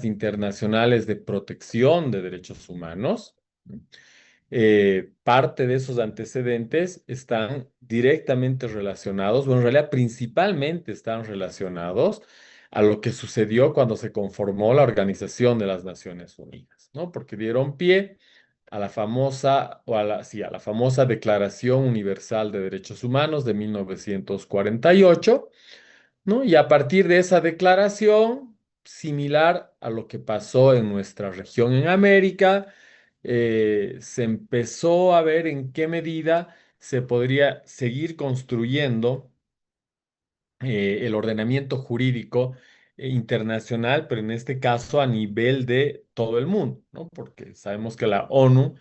internacionales de protección de derechos humanos. Parte de esos antecedentes están directamente relacionados, bueno, en realidad principalmente están relacionados a lo que sucedió cuando se conformó la Organización de las Naciones Unidas, ¿no? Porque dieron pie a la famosa, sí, a la famosa Declaración Universal de Derechos Humanos de 1948, ¿no? Y a partir de esa declaración, similar a lo que pasó en nuestra región en América, se empezó a ver en qué medida se podría seguir construyendo el ordenamiento jurídico internacional, pero en este caso a nivel de todo el mundo, ¿no? Porque sabemos que la ONU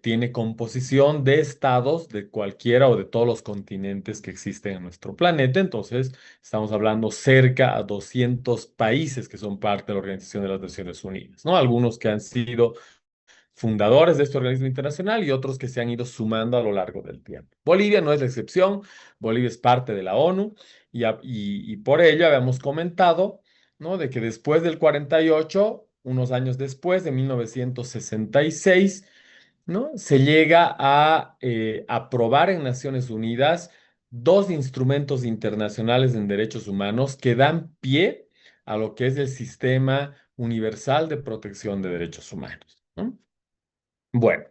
tiene composición de estados de cualquiera o de todos los continentes que existen en nuestro planeta. Entonces, estamos hablando cerca a 200 países que son parte de la Organización de las Naciones Unidas, ¿no? Algunos que han sido fundadores de este organismo internacional y otros que se han ido sumando a lo largo del tiempo. Bolivia no es la excepción, Bolivia es parte de la ONU y por ello habíamos comentado, ¿no? De que después del 48, unos años después, de 1966, ¿no? Se llega a aprobar en Naciones Unidas dos instrumentos internacionales en derechos humanos que dan pie a lo que es el Sistema Universal de Protección de Derechos Humanos, ¿no? Bueno,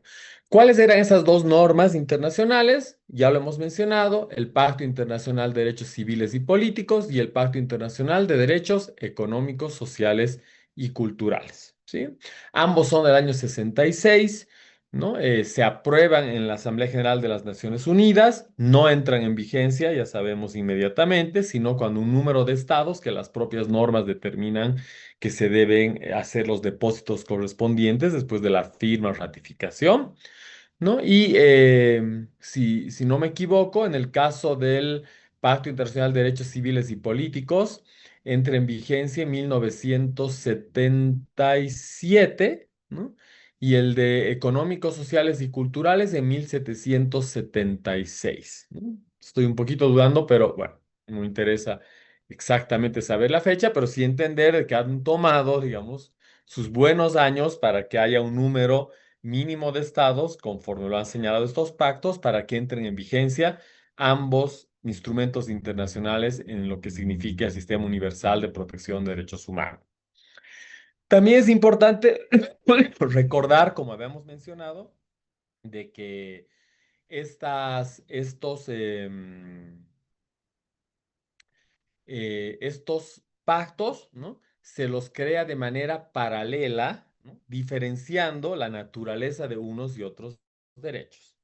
¿cuáles eran esas dos normas internacionales? Ya lo hemos mencionado, el Pacto Internacional de Derechos Civiles y Políticos y el Pacto Internacional de Derechos Económicos, Sociales y Culturales, ¿sí? Ambos son del año 66, ¿no? Se aprueban en la Asamblea General de las Naciones Unidas, no entran en vigencia, ya sabemos inmediatamente, sino cuando un número de estados que las propias normas determinan que se deben hacer los depósitos correspondientes después de la firma o ratificación, ¿no? Y si no me equivoco, en el caso del Pacto Internacional de Derechos Civiles y Políticos, entra en vigencia en 1977, ¿no? Y el de Económicos, Sociales y Culturales en 1776, ¿no? Estoy un poquito dudando, pero bueno, no me interesa exactamente saber la fecha, pero sí entender de que han tomado, digamos, sus buenos años para que haya un número mínimo de estados, conforme lo han señalado estos pactos, para que entren en vigencia ambos instrumentos internacionales en lo que significa el Sistema Universal de Protección de Derechos Humanos. También es importante recordar, como habíamos mencionado, de que estos pactos, ¿no? Se los crea de manera paralela, ¿no? Diferenciando la naturaleza de unos y otros derechos.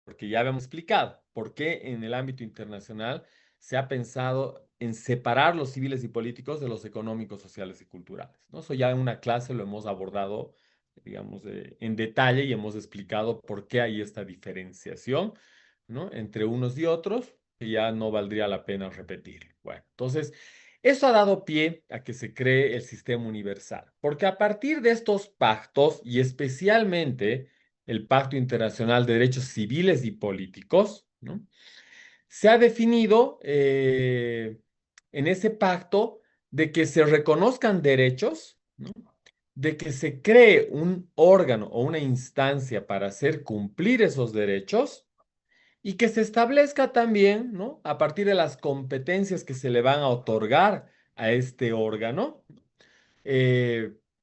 Porque ya habíamos explicado por qué en el ámbito internacional se ha pensado en separar los civiles y políticos de los económicos, sociales y culturales, ¿no? Eso ya en una clase lo hemos abordado, digamos, en detalle y hemos explicado por qué hay esta diferenciación, ¿no? Entre unos y otros, que ya no valdría la pena repetir. Bueno, entonces, eso ha dado pie a que se cree el sistema universal, porque a partir de estos pactos y especialmente el Pacto Internacional de Derechos Civiles y Políticos, ¿no? Se ha definido en ese pacto de que se reconozcan derechos, ¿no? De que se cree un órgano o una instancia para hacer cumplir esos derechos y que se establezca también, ¿no? A partir de las competencias que se le van a otorgar a este órgano,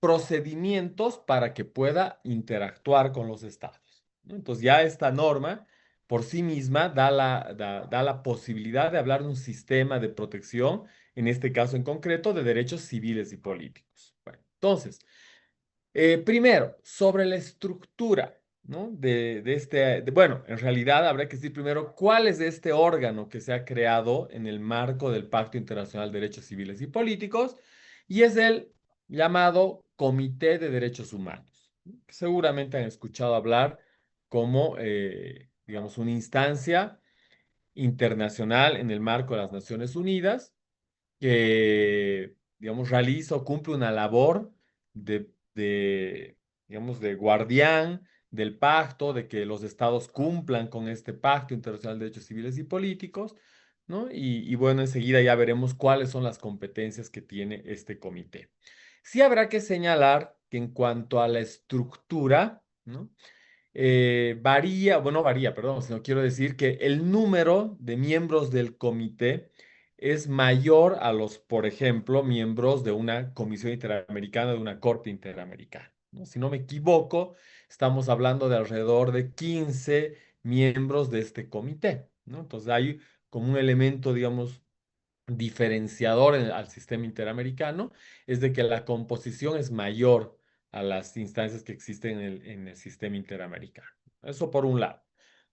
procedimientos para que pueda interactuar con los estados, ¿no? Entonces ya esta norma por sí misma da la posibilidad de hablar de un sistema de protección, en este caso en concreto, de derechos civiles y políticos. Bueno, entonces, primero, sobre la estructura, ¿no? Bueno, en realidad habrá que decir primero cuál es este órgano que se ha creado en el marco del Pacto Internacional de Derechos Civiles y Políticos, y es el llamado Comité de Derechos Humanos, ¿no? Que seguramente han escuchado hablar como, digamos, una instancia internacional en el marco de las Naciones Unidas que, digamos, realiza o cumple una labor digamos, de guardián del pacto, de que los estados cumplan con este pacto internacional de derechos civiles y políticos, ¿no? Y bueno, enseguida ya veremos cuáles son las competencias que tiene este comité. Sí habrá que señalar que en cuanto a la estructura, ¿no? Varía, bueno, no varía, perdón, sino quiero decir que el número de miembros del comité es mayor a los, por ejemplo, miembros de una Comisión Interamericana, de una Corte Interamericana, ¿no? Si no me equivoco, estamos hablando de alrededor de 15 miembros de este comité, ¿no? Entonces hay como un elemento, digamos, diferenciador al sistema interamericano, es de que la composición es mayor a las instancias que existen en el sistema interamericano. Eso por un lado.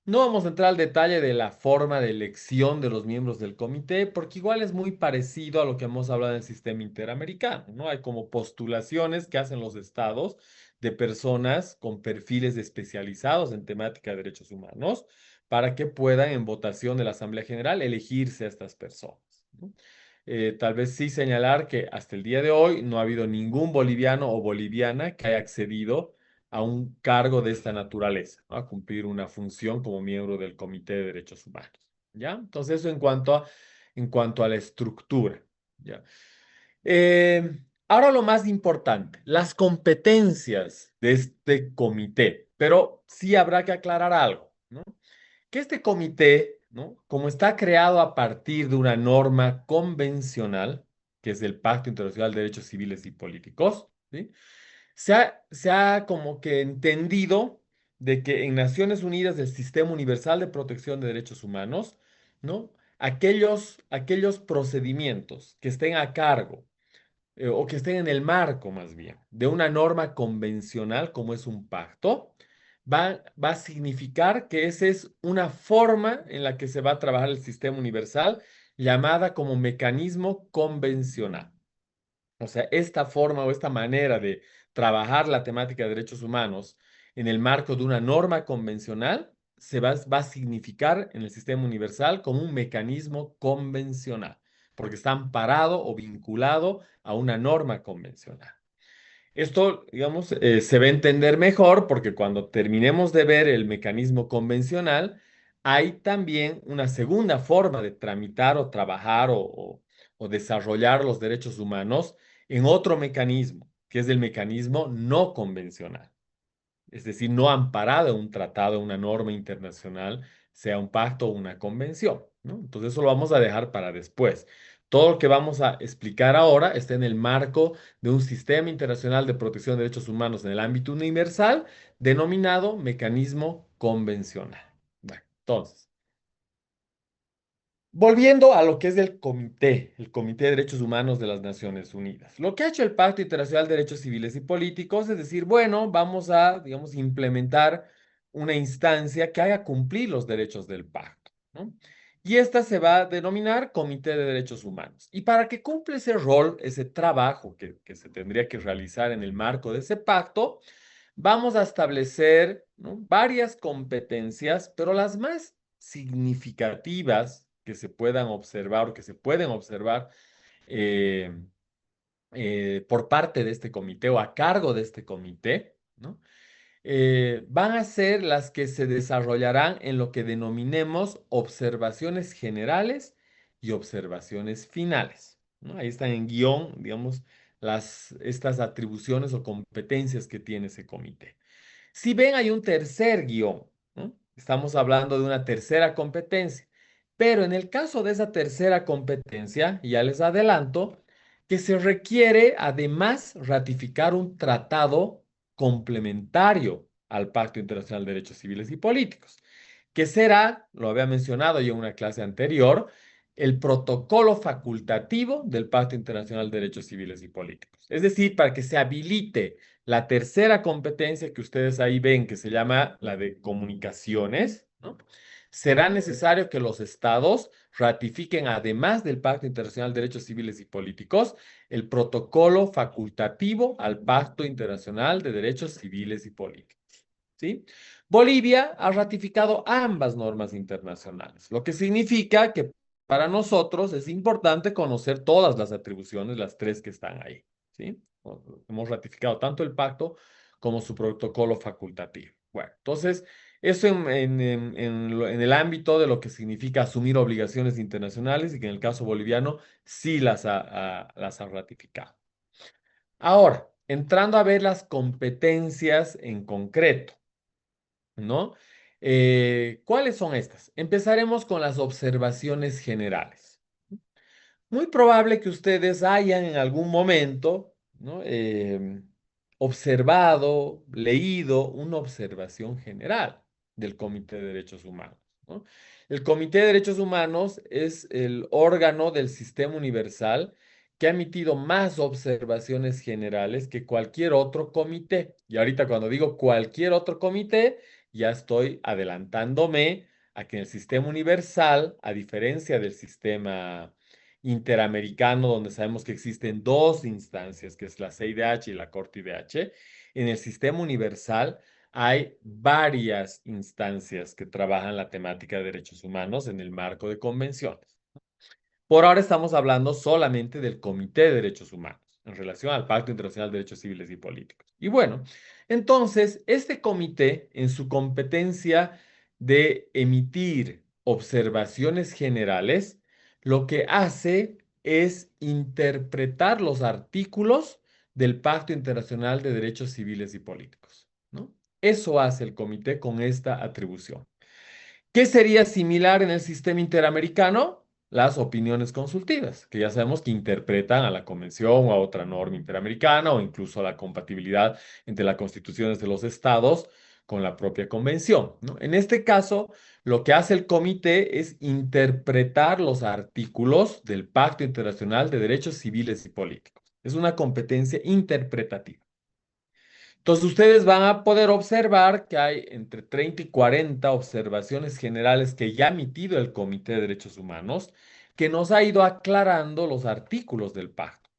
No vamos a entrar al detalle de la forma de elección de los miembros del comité, porque igual es muy parecido a lo que hemos hablado en el sistema interamericano, ¿no? Hay como postulaciones que hacen los estados de personas con perfiles especializados en temática de derechos humanos para que puedan en votación de la Asamblea General elegirse a estas personas, ¿no? Tal vez sí señalar que hasta el día de hoy no ha habido ningún boliviano o boliviana que haya accedido a un cargo de esta naturaleza, ¿no? A cumplir una función como miembro del Comité de Derechos Humanos, ¿ya? Entonces, eso en cuanto a la estructura, ¿ya? Ahora lo más importante, las competencias de este comité, pero sí habrá que aclarar algo, ¿no? Que este comité, ¿no? Como está creado a partir de una norma convencional, que es el Pacto Internacional de Derechos Civiles y Políticos, ¿sí? Se ha como que entendido de que en Naciones Unidas del Sistema Universal de Protección de Derechos Humanos, ¿no? Aquellos procedimientos que estén a cargo o que estén en el marco más bien de una norma convencional como es un pacto, va a significar que esa es una forma en la que se va a trabajar el sistema universal llamada como mecanismo convencional. O sea, esta forma o esta manera de trabajar la temática de derechos humanos en el marco de una norma convencional va a significar en el sistema universal como un mecanismo convencional, porque está amparado o vinculado a una norma convencional. Esto, digamos, se va a entender mejor porque cuando terminemos de ver el mecanismo convencional, hay también una segunda forma de tramitar o trabajar o desarrollar los derechos humanos en otro mecanismo, que es el mecanismo no convencional, es decir, no amparado en un tratado, una norma internacional, sea un pacto o una convención, ¿no? Entonces eso lo vamos a dejar para después. Todo lo que vamos a explicar ahora está en el marco de un sistema internacional de protección de derechos humanos en el ámbito universal, denominado mecanismo convencional. Bueno, entonces, volviendo a lo que es el Comité de Derechos Humanos de las Naciones Unidas. Lo que ha hecho el Pacto Internacional de Derechos Civiles y Políticos es decir, bueno, vamos a, digamos, implementar una instancia que haga cumplir los derechos del pacto, ¿no? Y esta se va a denominar Comité de Derechos Humanos. Y para que cumpla ese rol, ese trabajo que se tendría que realizar en el marco de ese pacto, vamos a establecer, ¿no? Varias competencias, pero las más significativas que se puedan observar o que se pueden observar eh, por parte de este comité o a cargo de este comité, ¿no? Van a ser las que se desarrollarán en lo que denominemos observaciones generales y observaciones finales, ¿no? Ahí están en guión, digamos, estas atribuciones o competencias que tiene ese comité. Si ven, hay un tercer guión, ¿no? Estamos hablando de una tercera competencia, pero en el caso de esa tercera competencia, ya les adelanto, que se requiere además ratificar un tratado complementario al Pacto Internacional de Derechos Civiles y Políticos, que será, lo había mencionado yo en una clase anterior, el protocolo facultativo del Pacto Internacional de Derechos Civiles y Políticos. Es decir, para que se habilite la tercera competencia que ustedes ahí ven, que se llama la de comunicaciones, ¿no? Será necesario que los estados ratifiquen, además del Pacto Internacional de Derechos Civiles y Políticos, el protocolo facultativo al Pacto Internacional de Derechos Civiles y Políticos. ¿Sí? Bolivia ha ratificado ambas normas internacionales, lo que significa que para nosotros es importante conocer todas las atribuciones, las tres que están ahí. ¿Sí? Hemos ratificado tanto el pacto como su protocolo facultativo. Bueno, entonces, Eso en el ámbito de lo que significa asumir obligaciones internacionales y que en el caso boliviano sí las ha ratificado. Ahora, entrando a ver las competencias en concreto, ¿no? ¿Cuáles son estas? Empezaremos con las observaciones generales. Muy probable que ustedes hayan en algún momento, ¿no? Observado, leído una observación general del Comité de Derechos Humanos, ¿no? El Comité de Derechos Humanos es el órgano del Sistema Universal que ha emitido más observaciones generales que cualquier otro comité. Y ahorita cuando digo cualquier otro comité, ya estoy adelantándome a que en el Sistema Universal, a diferencia del sistema interamericano, donde sabemos que existen dos instancias, que es la CIDH y la Corte IDH. En el sistema universal hay varias instancias que trabajan la temática de derechos humanos en el marco de convenciones. Por ahora estamos hablando solamente del Comité de Derechos Humanos en relación al Pacto Internacional de Derechos Civiles y Políticos. Y bueno, entonces, este comité, en su competencia de emitir observaciones generales, lo que hace es interpretar los artículos del Pacto Internacional de Derechos Civiles y Políticos, ¿no? Eso hace el comité con esta atribución. ¿Qué sería similar en el sistema interamericano? Las opiniones consultivas, que ya sabemos que interpretan a la convención o a otra norma interamericana o incluso a la compatibilidad entre las constituciones de los estados con la propia convención, ¿no? En este caso, lo que hace el comité es interpretar los artículos del Pacto Internacional de Derechos Civiles y Políticos. Es una competencia interpretativa. Entonces, ustedes van a poder observar que hay entre 30 y 40 observaciones generales que ya ha emitido el Comité de Derechos Humanos, que nos ha ido aclarando los artículos del Pacto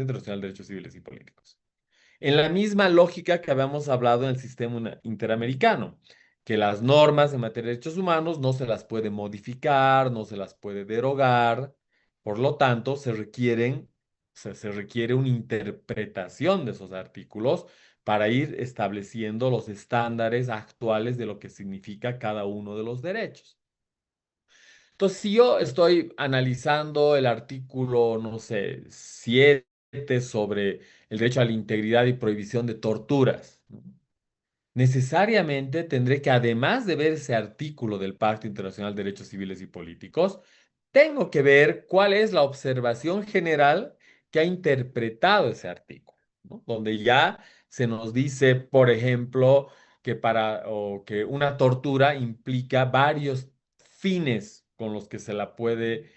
Internacional de Derechos Civiles y Políticos. En la misma lógica que habíamos hablado en el sistema interamericano, que las normas en materia de derechos humanos no se las puede modificar, no se las puede derogar, por lo tanto, se requiere una interpretación de esos artículos para ir estableciendo los estándares actuales de lo que significa cada uno de los derechos. Entonces, si yo estoy analizando el artículo, no sé, 7 sobre el derecho a la integridad y prohibición de torturas, ¿no? Necesariamente tendré que, además de ver ese artículo del Pacto Internacional de Derechos Civiles y Políticos, tengo que ver cuál es la observación general que ha interpretado ese artículo, ¿no? Donde ya se nos dice, por ejemplo, o que una tortura implica varios fines con los que se la puede,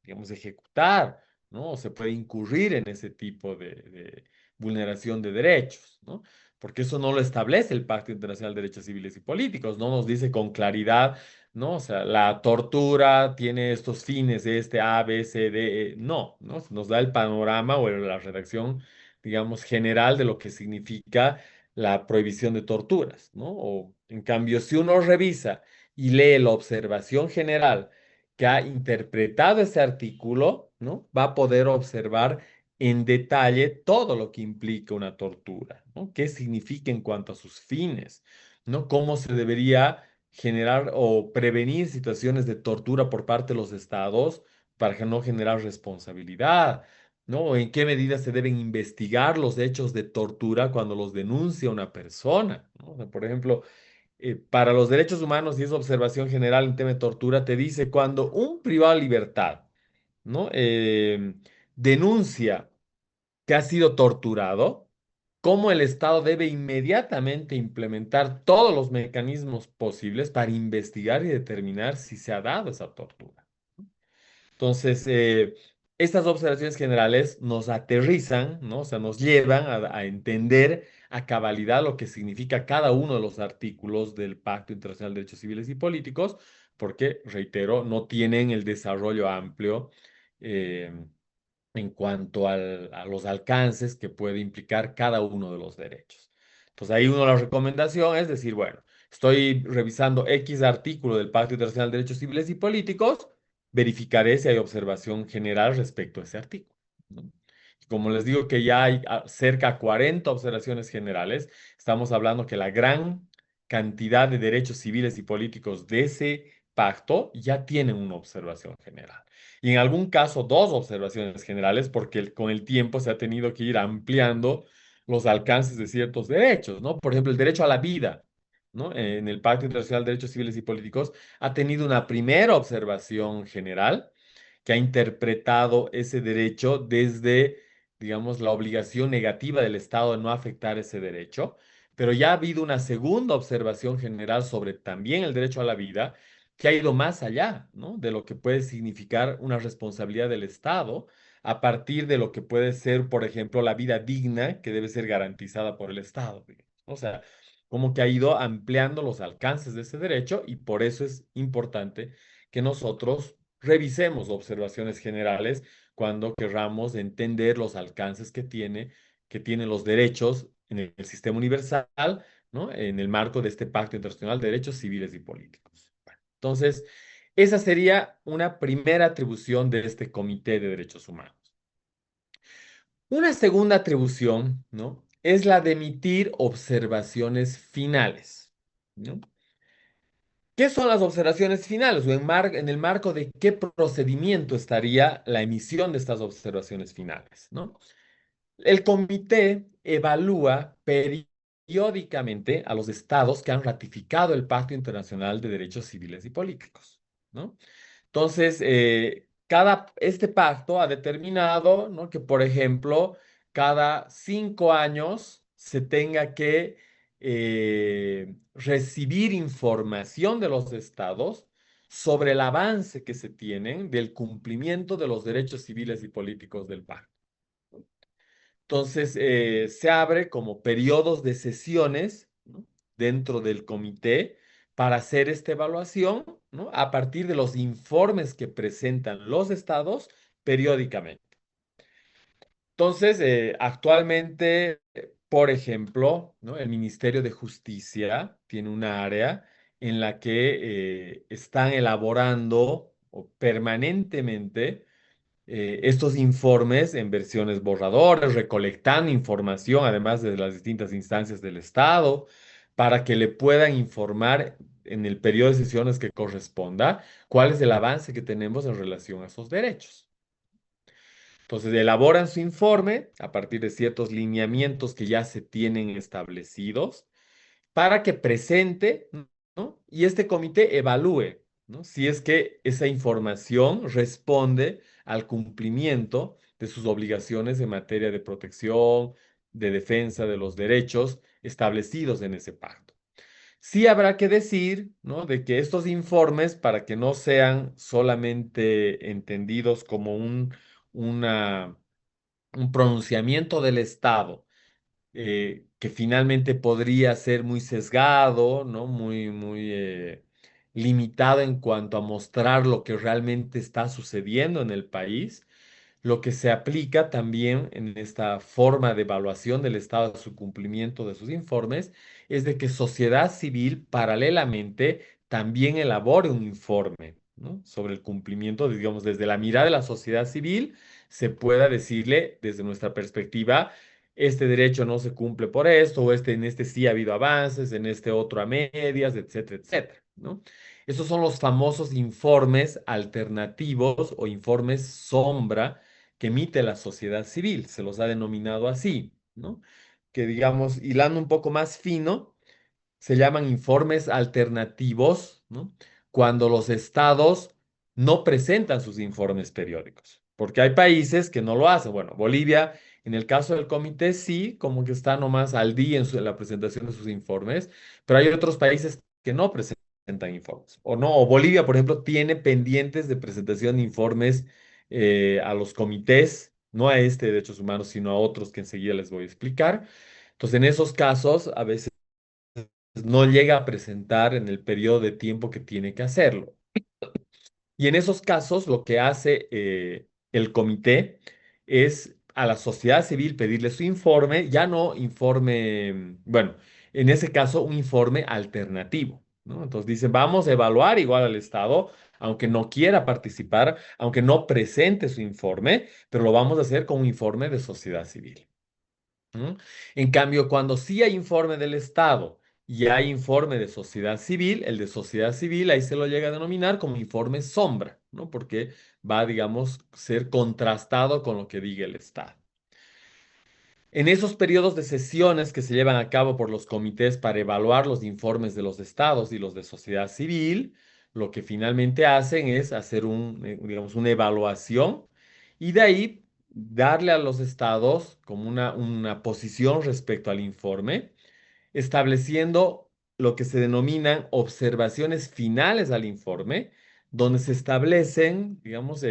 digamos, ejecutar, ¿no? O se puede incurrir en ese tipo de vulneración de derechos, ¿no? Porque eso no lo establece el Pacto Internacional de Derechos Civiles y Políticos, no nos dice con claridad, ¿no? O sea, la tortura tiene estos fines, este A, B, C, D, E. No, ¿no? Nos da el panorama o la redacción, digamos, general de lo que significa la prohibición de torturas, ¿no? O, en cambio, si uno revisa y lee la observación general que ha interpretado ese artículo, ¿no? Va a poder observar en detalle todo lo que implica una tortura, ¿no? ¿Qué significa en cuanto a sus fines, ¿no? ¿Cómo se debería generar o prevenir situaciones de tortura por parte de los estados para que no generar responsabilidad, ¿no? ¿En qué medida se deben investigar los hechos de tortura cuando los denuncia una persona, ¿no? O sea, por ejemplo, para los derechos humanos y esa observación general en tema de tortura te dice cuando un privado de libertad, ¿no? Denuncia que ha sido torturado, cómo el Estado debe inmediatamente implementar todos los mecanismos posibles para investigar y determinar si se ha dado esa tortura. Entonces, estas observaciones generales nos aterrizan, ¿no? O sea, nos llevan a entender a cabalidad lo que significa cada uno de los artículos del Pacto Internacional de Derechos Civiles y Políticos, porque, reitero, no tienen el desarrollo amplio eh, en cuanto a los alcances que puede implicar cada uno de los derechos. Entonces, ahí uno la recomendación es decir, bueno, estoy revisando X artículo del Pacto Internacional de Derechos Civiles y Políticos, verificaré si hay observación general respecto a ese artículo, ¿no? Y como les digo que ya hay cerca de 40 observaciones generales, estamos hablando que la gran cantidad de derechos civiles y políticos de ese pacto ya tienen una observación general. Y en algún caso, dos observaciones generales, porque con el tiempo se ha tenido que ir ampliando los alcances de ciertos derechos, ¿no? Por ejemplo, el derecho a la vida, ¿no? En el Pacto Internacional de Derechos Civiles y Políticos ha tenido una primera observación general que ha interpretado ese derecho desde, digamos, la obligación negativa del Estado de no afectar ese derecho, pero ya ha habido una segunda observación general sobre también el derecho a la vida, que ha ido más allá, ¿no? De lo que puede significar una responsabilidad del Estado a partir de lo que puede ser, por ejemplo, la vida digna que debe ser garantizada por el Estado, digamos. O sea, como que ha ido ampliando los alcances de ese derecho y por eso es importante que nosotros revisemos observaciones generales cuando querramos entender los alcances que tienen los derechos en el sistema universal, ¿no? En el marco de este Pacto Internacional de Derechos Civiles y Políticos. Entonces, esa sería una primera atribución de este Comité de Derechos Humanos. Una segunda atribución, ¿no? Es la de emitir observaciones finales, ¿no? ¿Qué son las observaciones finales? O en el marco de qué procedimiento estaría la emisión de estas observaciones finales, ¿no? El comité evalúa periódicamente a los estados que han ratificado el Pacto Internacional de Derechos Civiles y Políticos, ¿no? Entonces, este pacto ha determinado, ¿no? Que, por ejemplo, cada 5 años se tenga que recibir información de los estados sobre el avance que se tienen del cumplimiento de los derechos civiles y políticos del pacto. Entonces, se abre como periodos de sesiones, ¿no? Dentro del comité para hacer esta evaluación, ¿no? A partir de los informes que presentan los estados periódicamente. Entonces, actualmente, por ejemplo, ¿no? El Ministerio de Justicia tiene una área en la que están elaborando permanentemente estos informes en versiones borradores, recolectando información, además de las distintas instancias del Estado, para que le puedan informar en el periodo de sesiones que corresponda cuál es el avance que tenemos en relación a esos derechos. Entonces, elaboran su informe a partir de ciertos lineamientos que ya se tienen establecidos para que presente, ¿no? Y este comité evalúe, ¿no? Si es que esa información responde al cumplimiento de sus obligaciones en materia de protección, de defensa de los derechos establecidos en ese pacto. Sí habrá que decir, ¿no? De que estos informes, para que no sean solamente entendidos como una, un pronunciamiento del Estado, que finalmente podría ser muy sesgado, ¿no? Muy limitado en cuanto a mostrar lo que realmente está sucediendo en el país. Lo que se aplica también en esta forma de evaluación del estado de su cumplimiento de sus informes es de que sociedad civil paralelamente también elabore un informe, ¿no? Sobre el cumplimiento, digamos, desde la mirada de la sociedad civil, se pueda decirle desde nuestra perspectiva, este derecho no se cumple por esto, o en este sí ha habido avances, en este otro a medias, etcétera, etcétera, ¿no? Esos son los famosos informes alternativos o informes sombra que emite la sociedad civil, se los ha denominado así, ¿no? Que digamos, hilando un poco más fino, se llaman informes alternativos, ¿no? Cuando los estados no presentan sus informes periódicos, porque hay países que no lo hacen. Bueno, Bolivia, en el caso del comité, sí, como que está nomás al día en la presentación de sus informes, pero hay otros países que no presentan informes. O no, o Bolivia, por ejemplo, tiene pendientes de presentación de informes a los comités, no a este de derechos humanos, sino a otros que enseguida les voy a explicar. Entonces, en esos casos, a veces no llega a presentar en el periodo de tiempo que tiene que hacerlo. Y en esos casos, lo que hace el comité es a la sociedad civil pedirle su informe, ya no informe, bueno, en ese caso, un informe alternativo, ¿no? Entonces dicen, vamos a evaluar igual al Estado, aunque no quiera participar, aunque no presente su informe, pero lo vamos a hacer con un informe de sociedad civil. ¿Mm? En cambio, cuando sí hay informe del Estado y hay informe de sociedad civil. El de sociedad civil ahí se lo llega a denominar como informe sombra, ¿no? Porque va, digamos, ser contrastado con lo que diga el Estado. En esos periodos de sesiones que se llevan a cabo por los comités para evaluar los informes de los estados y los de sociedad civil, lo que finalmente hacen es hacer digamos, una evaluación y de ahí darle a los estados como una posición respecto al informe, estableciendo lo que se denominan observaciones finales al informe, donde se establecen, digamos,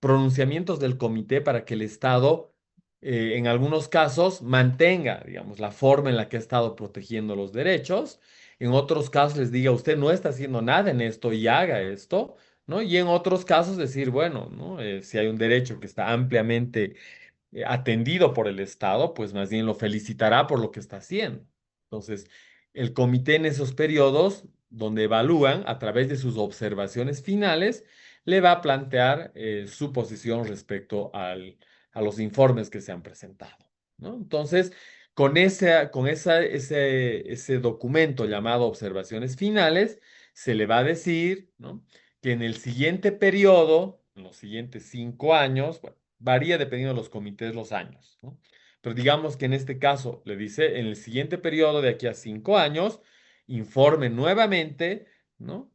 pronunciamientos del comité para que el Estado, en algunos casos, mantenga, digamos, la forma en la que ha estado protegiendo los derechos. En otros casos les diga, usted no está haciendo nada en esto y haga esto, ¿no? Y en otros casos decir, bueno, ¿no? Si hay un derecho que está ampliamente atendido por el Estado, pues más bien lo felicitará por lo que está haciendo. Entonces, el comité en esos periodos, donde evalúan a través de sus observaciones finales, le va a plantear su posición respecto a los informes que se han presentado, ¿no? Entonces, ese documento llamado observaciones finales, se le va a decir, ¿no? Que en el siguiente periodo, en los siguientes 5 años, bueno, varía dependiendo de los comités los años, ¿no? Pero digamos que en este caso le dice, en el siguiente periodo de aquí a 5 años, informe nuevamente, ¿no?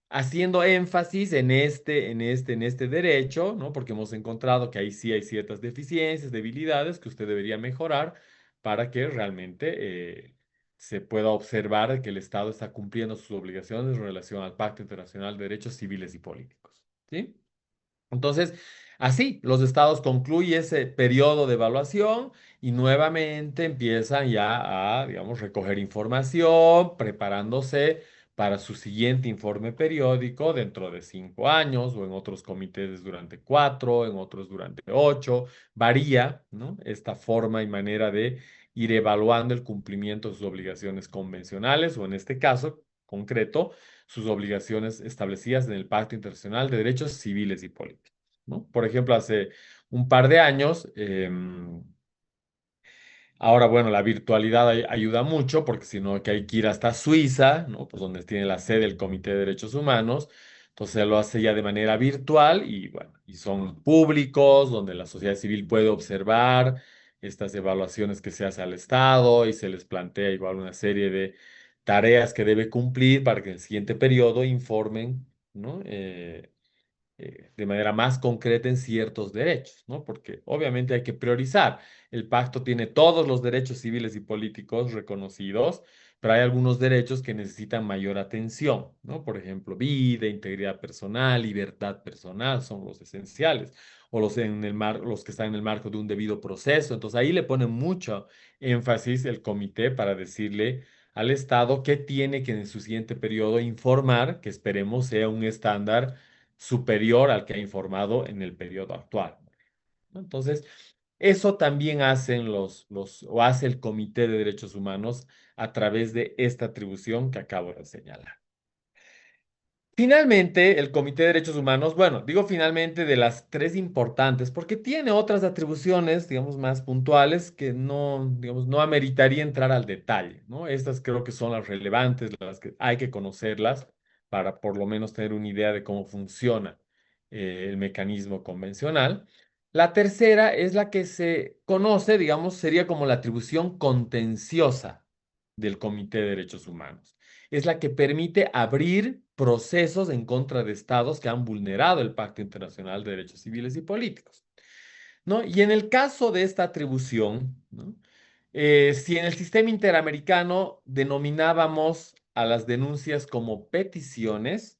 Haciendo énfasis en este derecho, ¿no? Porque hemos encontrado que ahí sí hay ciertas deficiencias, debilidades que usted debería mejorar para que realmente se pueda observar que el Estado está cumpliendo sus obligaciones en relación al Pacto Internacional de Derechos Civiles y Políticos, ¿sí? Entonces, así, los estados concluyen ese periodo de evaluación y nuevamente empiezan ya a, digamos, recoger información, preparándose para su siguiente informe periódico dentro de 5 años o en otros comités durante 4, en otros durante 8. Varía, ¿no? Esta forma y manera de ir evaluando el cumplimiento de sus obligaciones convencionales o en este caso concreto sus obligaciones establecidas en el Pacto Internacional de Derechos Civiles y Políticos, ¿no? Por ejemplo, hace un par de años, ahora, bueno, la virtualidad ayuda mucho porque si no, que hay que ir hasta Suiza, ¿no? Pues donde tiene la sede el Comité de Derechos Humanos. Entonces lo hace ya de manera virtual y bueno, y son públicos, donde la sociedad civil puede observar estas evaluaciones que se hace al Estado y se les plantea igual una serie de tareas que debe cumplir para que en el siguiente periodo informen, ¿no? De manera más concreta en ciertos derechos, ¿no? Porque obviamente hay que priorizar. El pacto tiene todos los derechos civiles y políticos reconocidos, pero hay algunos derechos que necesitan mayor atención, ¿no? Por ejemplo, vida, integridad personal, libertad personal son los esenciales, o los que están en el marco de un debido proceso. Entonces ahí le pone mucho énfasis el comité para decirle al Estado que tiene que en su siguiente periodo informar, que esperemos sea un estándar superior al que ha informado en el periodo actual, ¿no? Entonces, eso también o hace el Comité de Derechos Humanos a través de esta atribución que acabo de señalar. Finalmente, el Comité de Derechos Humanos, bueno, digo finalmente de las tres importantes, porque tiene otras atribuciones, digamos, más puntuales que no, digamos, no ameritaría entrar al detalle, ¿no? Estas creo que son las relevantes, las que hay que conocerlas para por lo menos tener una idea de cómo funciona el mecanismo convencional. La tercera es la que se conoce, digamos, sería como la atribución contenciosa del Comité de Derechos Humanos. Es la que permite abrir procesos en contra de estados que han vulnerado el Pacto Internacional de Derechos Civiles y Políticos, ¿no? Y en el caso de esta atribución, ¿no? Si en el sistema interamericano denominábamos a las denuncias como peticiones,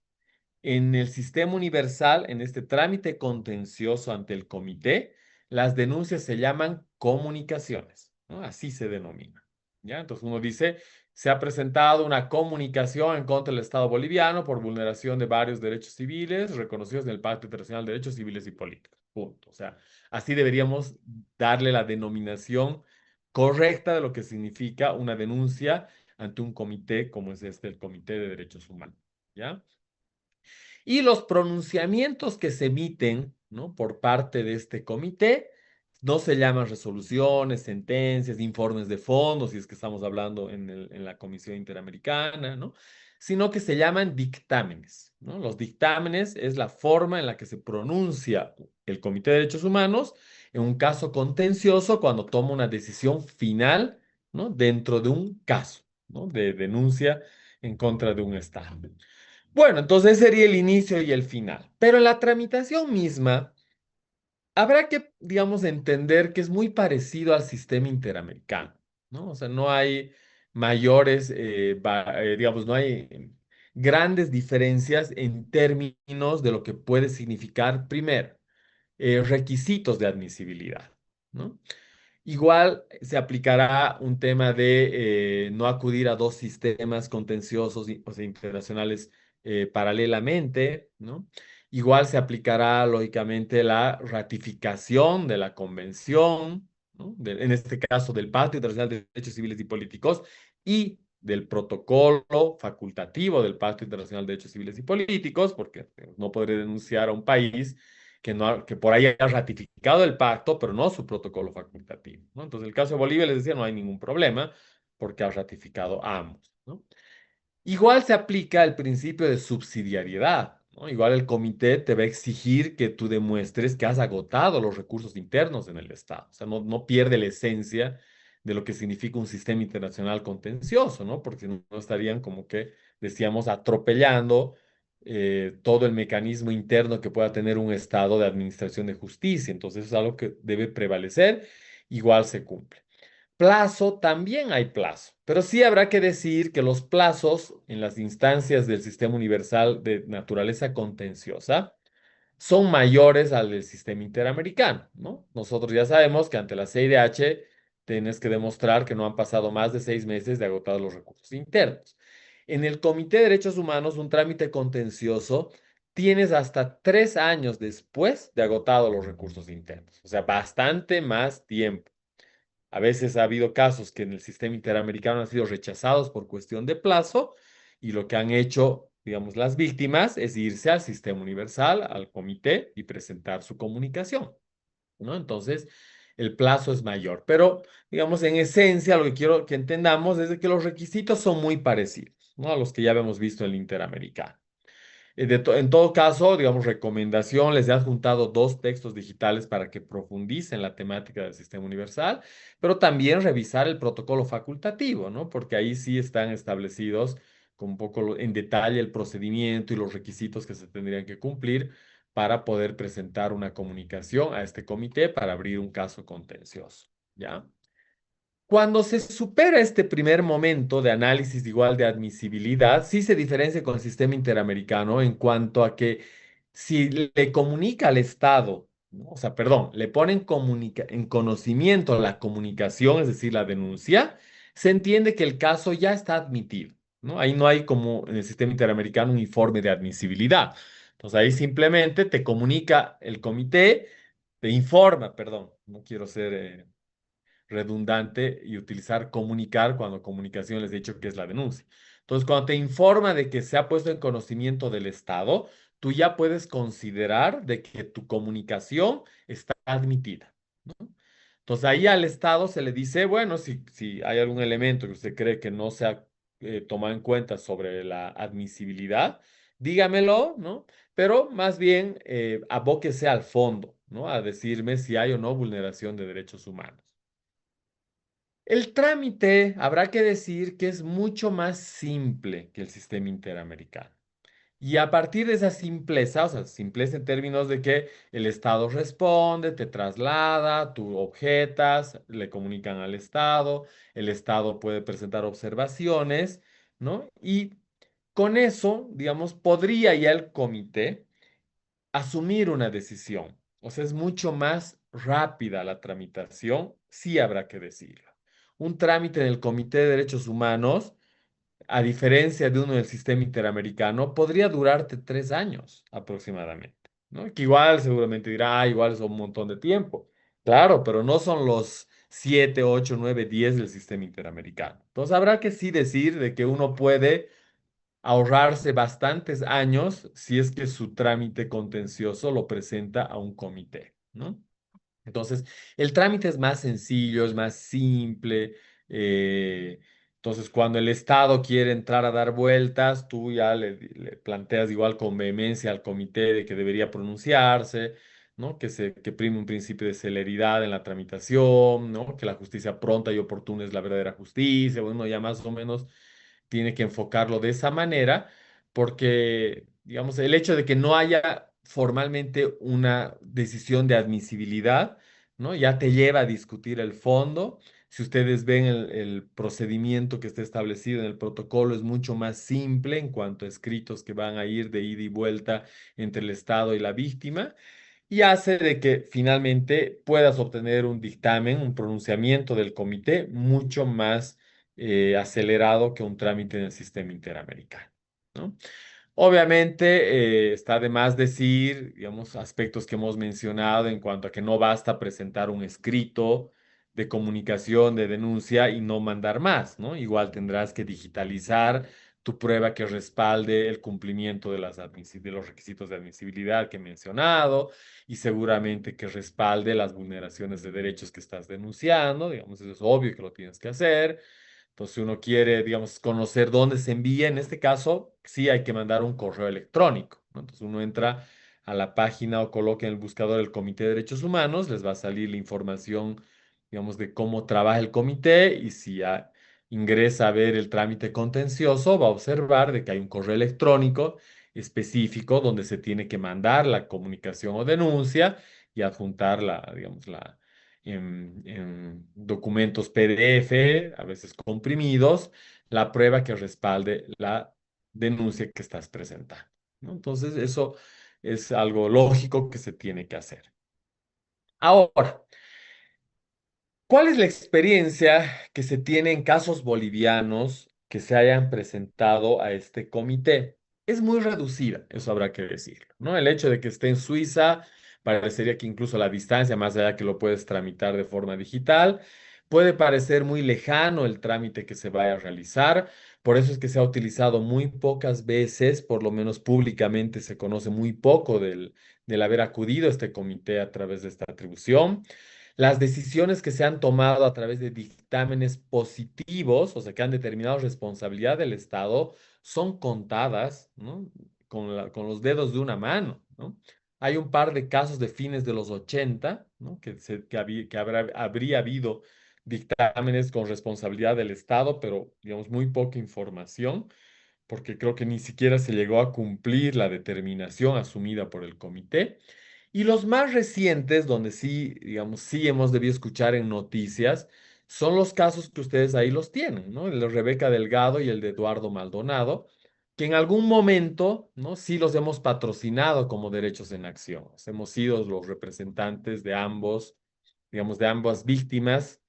en el sistema universal, en este trámite contencioso ante el comité, las denuncias se llaman comunicaciones, ¿no? Así se denomina, ¿ya? Entonces uno dice, se ha presentado una comunicación en contra del Estado boliviano por vulneración de varios derechos civiles reconocidos en el Pacto Internacional de Derechos Civiles y Políticos. Punto. O sea, así deberíamos darle la denominación correcta de lo que significa una denuncia ante un comité como es el Comité de Derechos Humanos, ¿ya? Y los pronunciamientos que se emiten, ¿no? Por parte de este comité No se llaman resoluciones, sentencias, informes de fondo, si es que estamos hablando en la Comisión Interamericana, ¿no? Sino que se llaman dictámenes, ¿no? Los dictámenes es la forma en la que se pronuncia el Comité de Derechos Humanos en un caso contencioso cuando toma una decisión final, ¿no? Dentro de un caso, ¿no? De denuncia en contra de un Estado. Bueno, entonces sería el inicio y el final. Pero en la tramitación misma, habrá que, digamos, entender que es muy parecido al sistema interamericano, ¿no? O sea, no hay mayores, digamos, no hay grandes diferencias en términos de lo que puede significar, primero, requisitos de admisibilidad, ¿no? Igual se aplicará un tema de no acudir a dos sistemas contenciosos, o sea, internacionales paralelamente, ¿no? Igual se aplicará, lógicamente, la ratificación de la convención, ¿no? En este caso del Pacto Internacional de Derechos Civiles y Políticos y del protocolo facultativo del Pacto Internacional de Derechos Civiles y Políticos, porque no podré denunciar a un país que por ahí ha ratificado el pacto, pero no su protocolo facultativo, ¿no? Entonces, en el caso de Bolivia, les decía, no hay ningún problema porque ha ratificado ambos, ¿no? Igual se aplica el principio de subsidiariedad, ¿no? Igual el comité te va a exigir que tú demuestres que has agotado los recursos internos en el Estado. O sea, no pierde la esencia de lo que significa un sistema internacional contencioso, ¿no? Porque si no estarían como que, decíamos, atropellando todo el mecanismo interno que pueda tener un Estado de administración de justicia. Entonces, es algo que debe prevalecer, igual se cumple. Plazo, también hay plazo, pero sí habrá que decir que los plazos en las instancias del sistema universal de naturaleza contenciosa son mayores al del sistema interamericano, ¿no? Nosotros ya sabemos que ante la CIDH tienes que demostrar que no han pasado más de 6 meses de agotados los recursos internos. En el Comité de Derechos Humanos, un trámite contencioso, tienes hasta 3 años después de agotados los recursos internos, o sea, bastante más tiempo. A veces ha habido casos que en el sistema interamericano han sido rechazados por cuestión de plazo y lo que han hecho, digamos, las víctimas es irse al sistema universal, al comité y presentar su comunicación, ¿no? Entonces, el plazo es mayor. Pero, digamos, en esencia, lo que quiero que entendamos es de que los requisitos son muy parecidos, ¿no? A los que ya habíamos visto en el interamericano. En todo caso, digamos, recomendación, les he adjuntado dos textos digitales para que profundicen la temática del sistema universal, pero también revisar el protocolo facultativo, ¿no? Porque ahí sí están establecidos con un poco en detalle el procedimiento y los requisitos que se tendrían que cumplir para poder presentar una comunicación a este comité para abrir un caso contencioso, ¿ya? Cuando se supera este primer momento de análisis igual de admisibilidad, sí se diferencia con el sistema interamericano en cuanto a que si le comunica al Estado, ¿no? O sea, perdón, le ponen en conocimiento la comunicación, es decir, la denuncia, se entiende que el caso ya está admitido, ¿no? Ahí no hay como en el sistema interamericano un informe de admisibilidad. Entonces ahí simplemente te comunica el comité, te informa, perdón, no quiero ser redundante y utilizar comunicar cuando comunicación les he dicho que es la denuncia. Entonces, cuando te informa de que se ha puesto en conocimiento del Estado, tú ya puedes considerar de que tu comunicación está admitida, ¿no? Entonces, ahí al Estado se le dice, bueno, si hay algún elemento que usted cree que no se ha tomado en cuenta sobre la admisibilidad, dígamelo, ¿no? Pero más bien abóquese al fondo, ¿no? A decirme si hay o no vulneración de derechos humanos. El trámite, habrá que decir que es mucho más simple que el sistema interamericano. Y a partir de esa simpleza, o sea, simpleza en términos de que el Estado responde, te traslada, tú objetas, le comunican al Estado, el Estado puede presentar observaciones, ¿no? Y con eso, digamos, podría ya el comité asumir una decisión. O sea, es mucho más rápida la tramitación, sí habrá que decirlo. Un trámite en el Comité de Derechos Humanos, a diferencia de uno del sistema interamericano, podría durarte 3 años aproximadamente, ¿no? Que igual seguramente dirá, "Ah, igual es un montón de tiempo". Claro, pero no son los 7, 8, 9, 10 del sistema interamericano. Entonces habrá que sí decir de que uno puede ahorrarse bastantes años si es que su trámite contencioso lo presenta a un comité, ¿no? Entonces, el trámite es más sencillo, es más simple. eh, entonces, cuando el Estado quiere entrar a dar vueltas, tú ya le planteas igual con vehemencia al comité de que debería pronunciarse, ¿no? Que prime un principio de celeridad en la tramitación, ¿no? Que la justicia pronta y oportuna es la verdadera justicia. Bueno, ya más o menos tiene que enfocarlo de esa manera, porque, digamos, el hecho de que no haya formalmente una decisión de admisibilidad, ¿no? Ya te lleva a discutir el fondo. Si ustedes ven el procedimiento que está establecido en el protocolo, es mucho más simple en cuanto a escritos que van a ir de ida y vuelta entre el Estado y la víctima y hace de que finalmente puedas obtener un dictamen, un pronunciamiento del comité mucho más acelerado que un trámite en el sistema interamericano, ¿no? Obviamente, está de más decir, digamos, aspectos que hemos mencionado en cuanto a que no basta presentar un escrito de comunicación, de denuncia y no mandar más, ¿no? Igual tendrás que digitalizar tu prueba que respalde el cumplimiento de de los requisitos de admisibilidad que he mencionado y seguramente que respalde las vulneraciones de derechos que estás denunciando, digamos, eso es obvio que lo tienes que hacer. Entonces, si uno quiere, digamos, conocer dónde se envía, en este caso, sí hay que mandar un correo electrónico, ¿no? Entonces, uno entra a la página o coloca en el buscador el Comité de Derechos Humanos, les va a salir la información, digamos, de cómo trabaja el comité y si ingresa a ver el trámite contencioso, va a observar de que hay un correo electrónico específico donde se tiene que mandar la comunicación o denuncia y adjuntar digamos, en documentos PDF, a veces comprimidos, la prueba que respalde la denuncia que estás presentando, ¿no? Entonces, eso es algo lógico que se tiene que hacer. Ahora, ¿cuál es la experiencia que se tiene en casos bolivianos que se hayan presentado a este comité? Es muy reducida, eso habrá que decirlo, ¿no? El hecho de que esté en Suiza parecería que incluso la distancia, más allá que lo puedes tramitar de forma digital, puede parecer muy lejano el trámite que se vaya a realizar. Por eso es que se ha utilizado muy pocas veces, por lo menos públicamente se conoce muy poco del haber acudido a este comité a través de esta atribución. Las decisiones que se han tomado a través de dictámenes positivos, o sea, que han determinado responsabilidad del Estado, son contadas, ¿no? Con los dedos de una mano, ¿no? Hay un par de casos de fines de los 80, ¿no? Habría habido dictámenes con responsabilidad del Estado, pero, digamos, muy poca información, porque creo que ni siquiera se llegó a cumplir la determinación asumida por el comité. Y los más recientes, donde sí, digamos, sí hemos debido escuchar en noticias, son los casos que ustedes ahí los tienen, ¿no? El de Rebeca Delgado y el de Eduardo Maldonado, que en algún momento, ¿no? Sí los hemos patrocinado como Derechos en Acción. Hemos sido los representantes de ambos, digamos, de ambas víctimas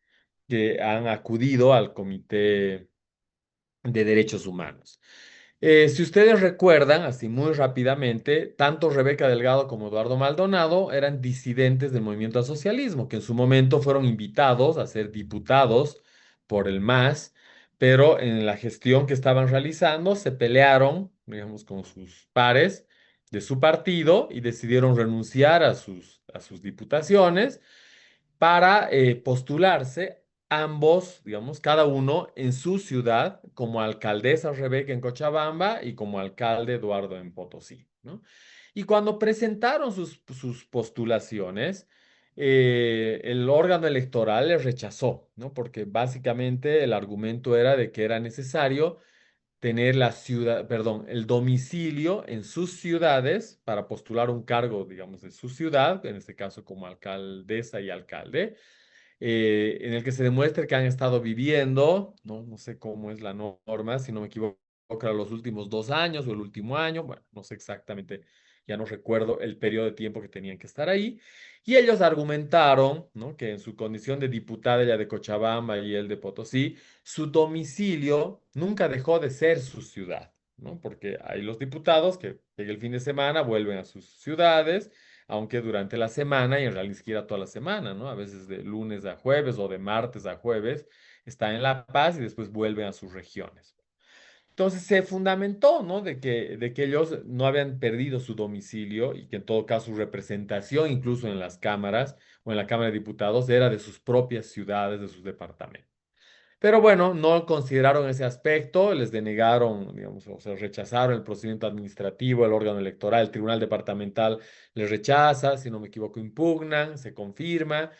que han acudido al Comité de Derechos Humanos. Si ustedes recuerdan, así muy rápidamente, tanto Rebeca Delgado como Eduardo Maldonado eran disidentes del movimiento al socialismo, que en su momento fueron invitados a ser diputados por el MAS, pero en la gestión que estaban realizando se pelearon, digamos, con sus pares de su partido y decidieron renunciar a sus diputaciones para postularse ambos, digamos, cada uno en su ciudad, como alcaldesa Rebeca en Cochabamba y como alcalde Eduardo en Potosí, ¿no? Y cuando presentaron sus postulaciones, el órgano electoral les rechazó, ¿no? Porque básicamente el argumento era de que era necesario tener la ciudad, perdón, el domicilio en sus ciudades para postular un cargo, digamos, de su ciudad, en este caso como alcaldesa y alcalde, en el que se demuestre que han estado viviendo, ¿no? No sé cómo es la norma, si no me equivoco, era los últimos 2 años o el último año, bueno, no sé exactamente, ya no recuerdo el periodo de tiempo que tenían que estar ahí. Y ellos argumentaron, ¿no? Que en su condición de diputada, ella de Cochabamba y él de Potosí, su domicilio nunca dejó de ser su ciudad, ¿no? Porque hay los diputados que llega el fin de semana, vuelven a sus ciudades, aunque durante la semana, y en realidad ni siquiera toda la semana, ¿no? A veces de lunes a jueves o de martes a jueves, están en La Paz y después vuelven a sus regiones. Entonces se fundamentó, ¿no? De que ellos no habían perdido su domicilio y que en todo caso su representación, incluso en las cámaras o en la Cámara de Diputados era de sus propias ciudades, de sus departamentos. Pero bueno, no consideraron ese aspecto, les denegaron, digamos, o sea, rechazaron el procedimiento administrativo, el órgano electoral, el tribunal departamental les rechaza, si no me equivoco, impugnan, se confirma,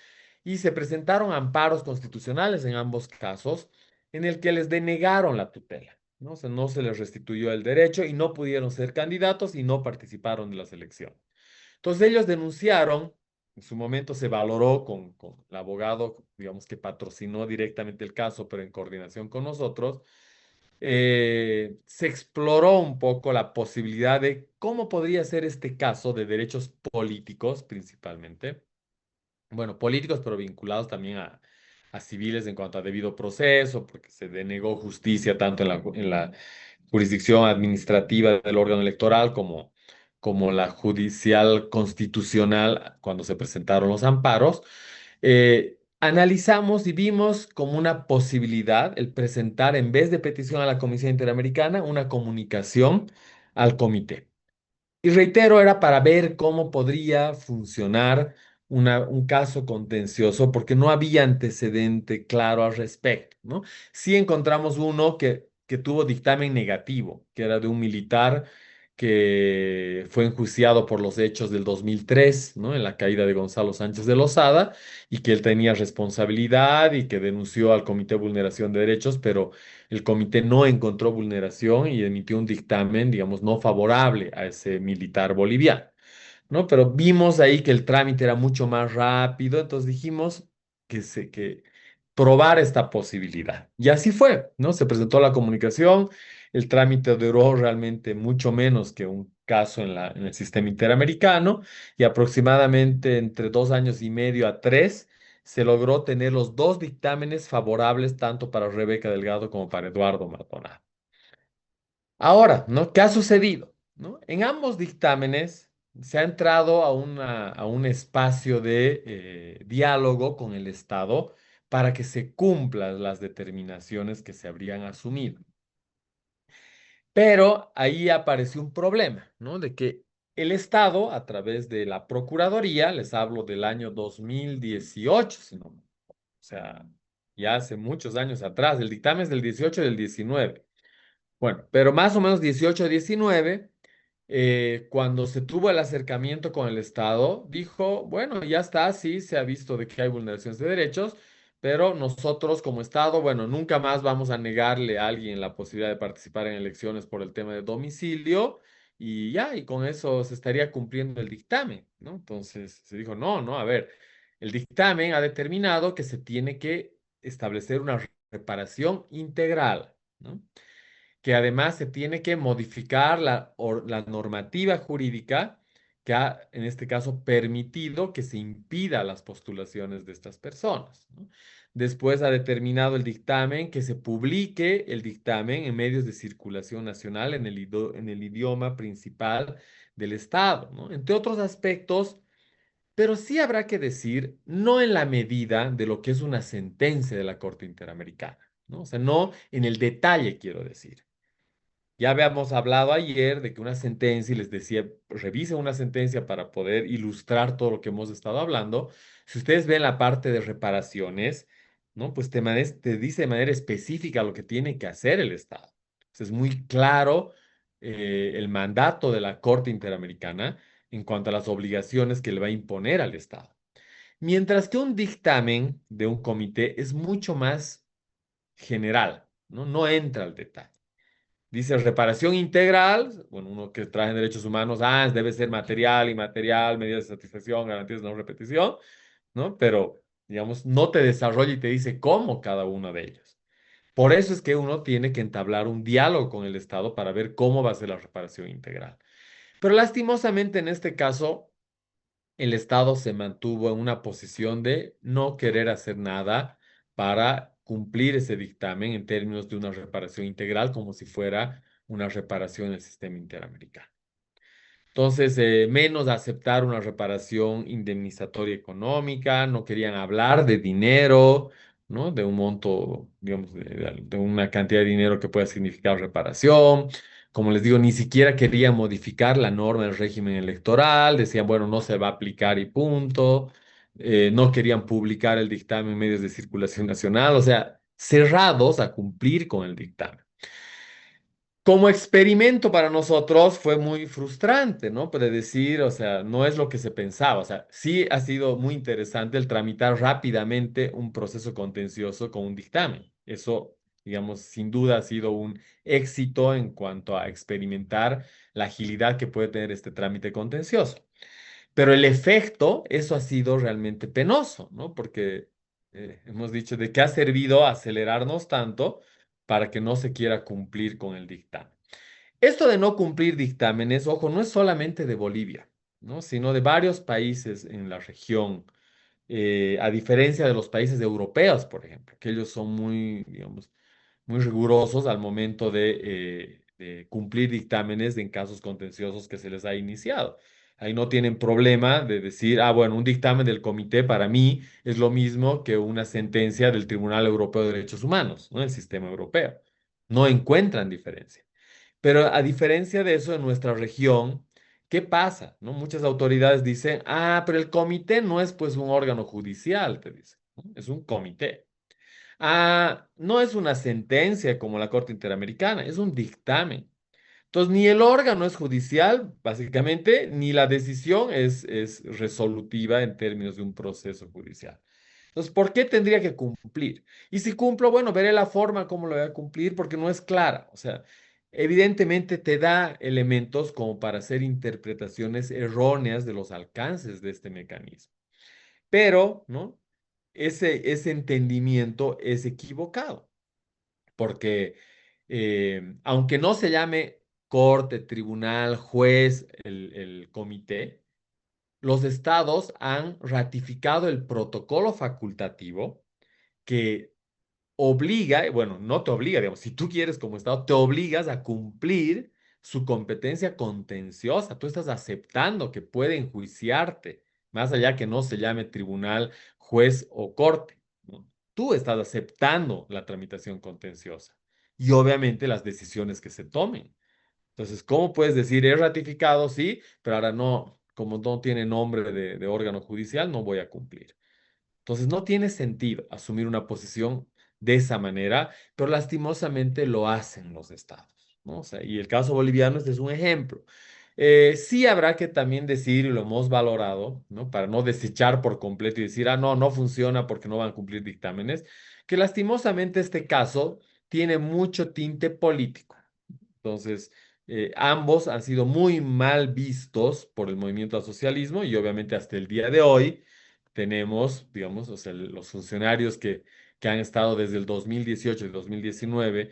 y se presentaron amparos constitucionales en ambos casos, en el que les denegaron la tutela, ¿no? O sea, no se les restituyó el derecho y no pudieron ser candidatos y no participaron de las elecciones. Entonces ellos denunciaron, en su momento se valoró con el abogado, digamos, que patrocinó directamente el caso, pero en coordinación con nosotros, se exploró un poco la posibilidad de cómo podría ser este caso de derechos políticos principalmente, bueno, políticos, pero vinculados también a civiles en cuanto a debido proceso, porque se denegó justicia tanto en la jurisdicción administrativa del órgano electoral como la judicial constitucional cuando se presentaron los amparos. Analizamos y vimos como una posibilidad el presentar, en vez de petición a la Comisión Interamericana, una comunicación al comité. Y reitero, era para ver cómo podría funcionar un caso contencioso, porque no había antecedente claro al respecto, ¿no? Sí encontramos uno que tuvo dictamen negativo, que era de un militar que fue enjuiciado por los hechos del 2003, ¿no? En la caída de Gonzalo Sánchez de Lozada, y que él tenía responsabilidad y que denunció al Comité de Vulneración de Derechos, pero el comité no encontró vulneración y emitió un dictamen, digamos, no favorable a ese militar boliviano, ¿no? Pero vimos ahí que el trámite era mucho más rápido, entonces dijimos que probar esta posibilidad. Y así fue, ¿no? Se presentó la comunicación, el trámite duró realmente mucho menos que un caso en el sistema interamericano y aproximadamente entre 2 años y medio a 3 se logró tener los dos dictámenes favorables tanto para Rebeca Delgado como para Eduardo Maldonado. Ahora, ¿no? ¿Qué ha sucedido? ¿No? En ambos dictámenes se ha entrado a un espacio de diálogo con el Estado para que se cumplan las determinaciones que se habrían asumido. Pero ahí apareció un problema, ¿no? De que el Estado, a través de la Procuraduría, les hablo del año 2018, o sea, ya hace muchos años atrás, el dictamen es del 18 y del 19. Bueno, pero más o menos 18 19, cuando se tuvo el acercamiento con el Estado, dijo, bueno, ya está, sí, se ha visto de que hay vulneraciones de derechos, pero nosotros como Estado, bueno, nunca más vamos a negarle a alguien la posibilidad de participar en elecciones por el tema de domicilio y ya, y con eso se estaría cumpliendo el dictamen, ¿no? Entonces se dijo, no, no, a ver, el dictamen ha determinado que se tiene que establecer una reparación integral, ¿no? Que además se tiene que modificar la normativa jurídica que ha, en este caso, permitido que se impida las postulaciones de estas personas, ¿no? Después ha determinado el dictamen que se publique el dictamen en medios de circulación nacional en el idioma principal del Estado, ¿no? Entre otros aspectos, pero sí habrá que decir, no en la medida de lo que es una sentencia de la Corte Interamericana, ¿no? O sea, no en el detalle, quiero decir. Ya habíamos hablado ayer de que una sentencia, y les decía, revisen una sentencia para poder ilustrar todo lo que hemos estado hablando. Si ustedes ven la parte de reparaciones, ¿no? Pues te dice de manera específica lo que tiene que hacer el Estado. Entonces, es muy claro el mandato de la Corte Interamericana en cuanto a las obligaciones que le va a imponer al Estado. Mientras que un dictamen de un comité es mucho más general, ¿no? No entra al detalle. Dice reparación integral, bueno, uno que trae en derechos humanos, debe ser material, inmaterial, medidas de satisfacción, garantías de no repetición, ¿no? Pero, digamos, no te desarrolla y te dice cómo cada uno de ellos. Por eso es que uno tiene que entablar un diálogo con el Estado para ver cómo va a ser la reparación integral. Pero lastimosamente en este caso, el Estado se mantuvo en una posición de no querer hacer nada para cumplir ese dictamen en términos de una reparación integral, como si fuera una reparación en el sistema interamericano. Entonces, menos aceptar una reparación indemnizatoria económica, no querían hablar de dinero, ¿no? De un monto, digamos, de una cantidad de dinero que pueda significar reparación. Como les digo, ni siquiera querían modificar la norma del régimen electoral, decían, bueno, no se va a aplicar y punto. no querían publicar el dictamen en medios de circulación nacional, o sea, cerrados a cumplir con el dictamen. Como experimento para nosotros fue muy frustrante, ¿no? Puede decir, o sea, no es lo que se pensaba, o sea, sí ha sido muy interesante el tramitar rápidamente un proceso contencioso con un dictamen. Eso, digamos, sin duda ha sido un éxito en cuanto a experimentar la agilidad que puede tener este trámite contencioso. Pero el efecto, eso ha sido realmente penoso, ¿no? Porque hemos dicho de qué ha servido acelerarnos tanto para que no se quiera cumplir con el dictamen. Esto de no cumplir dictámenes, ojo, no es solamente de Bolivia, ¿no? Sino de varios países en la región, a diferencia de los países europeos, por ejemplo, que ellos son muy, digamos, muy rigurosos al momento de cumplir dictámenes en casos contenciosos que se les ha iniciado. Ahí no tienen problema de decir, ah, bueno, un dictamen del comité para mí es lo mismo que una sentencia del Tribunal Europeo de Derechos Humanos, ¿no? El sistema europeo. No encuentran diferencia. Pero a diferencia de eso, en nuestra región, ¿qué pasa? ¿No? Muchas autoridades dicen, ah, pero el comité no es pues un órgano judicial, te dicen, ¿no? Es un comité. Ah, no es una sentencia como la Corte Interamericana, es un dictamen. Entonces, ni el órgano es judicial, básicamente, ni la decisión es resolutiva en términos de un proceso judicial. Entonces, ¿por qué tendría que cumplir? Y si cumplo, bueno, veré la forma como lo voy a cumplir porque no es clara. O sea, evidentemente te da elementos como para hacer interpretaciones erróneas de los alcances de este mecanismo. Pero, ¿no? Ese entendimiento es equivocado porque aunque no se llame corte, tribunal, juez, el comité, los estados han ratificado el protocolo facultativo que obliga, bueno, no te obliga, digamos, si tú quieres como estado, te obligas a cumplir su competencia contenciosa. Tú estás aceptando que puede enjuiciarte, más allá que no se llame tribunal, juez o corte, ¿no? Tú estás aceptando la tramitación contenciosa y obviamente las decisiones que se tomen. Entonces, ¿cómo puedes decir, es ratificado, sí, pero ahora no, como no tiene nombre de órgano judicial, no voy a cumplir? Entonces, no tiene sentido asumir una posición de esa manera, pero lastimosamente lo hacen los estados, ¿no? O sea, y el caso boliviano este es un ejemplo. Sí habrá que también decir, y lo hemos valorado, ¿no? Para no desechar por completo y decir, ah, no, no funciona porque no van a cumplir dictámenes, que lastimosamente este caso tiene mucho tinte político. Entonces, ambos han sido muy mal vistos por el movimiento al socialismo y obviamente hasta el día de hoy tenemos, digamos, o sea, los funcionarios que han estado desde el 2018 y 2019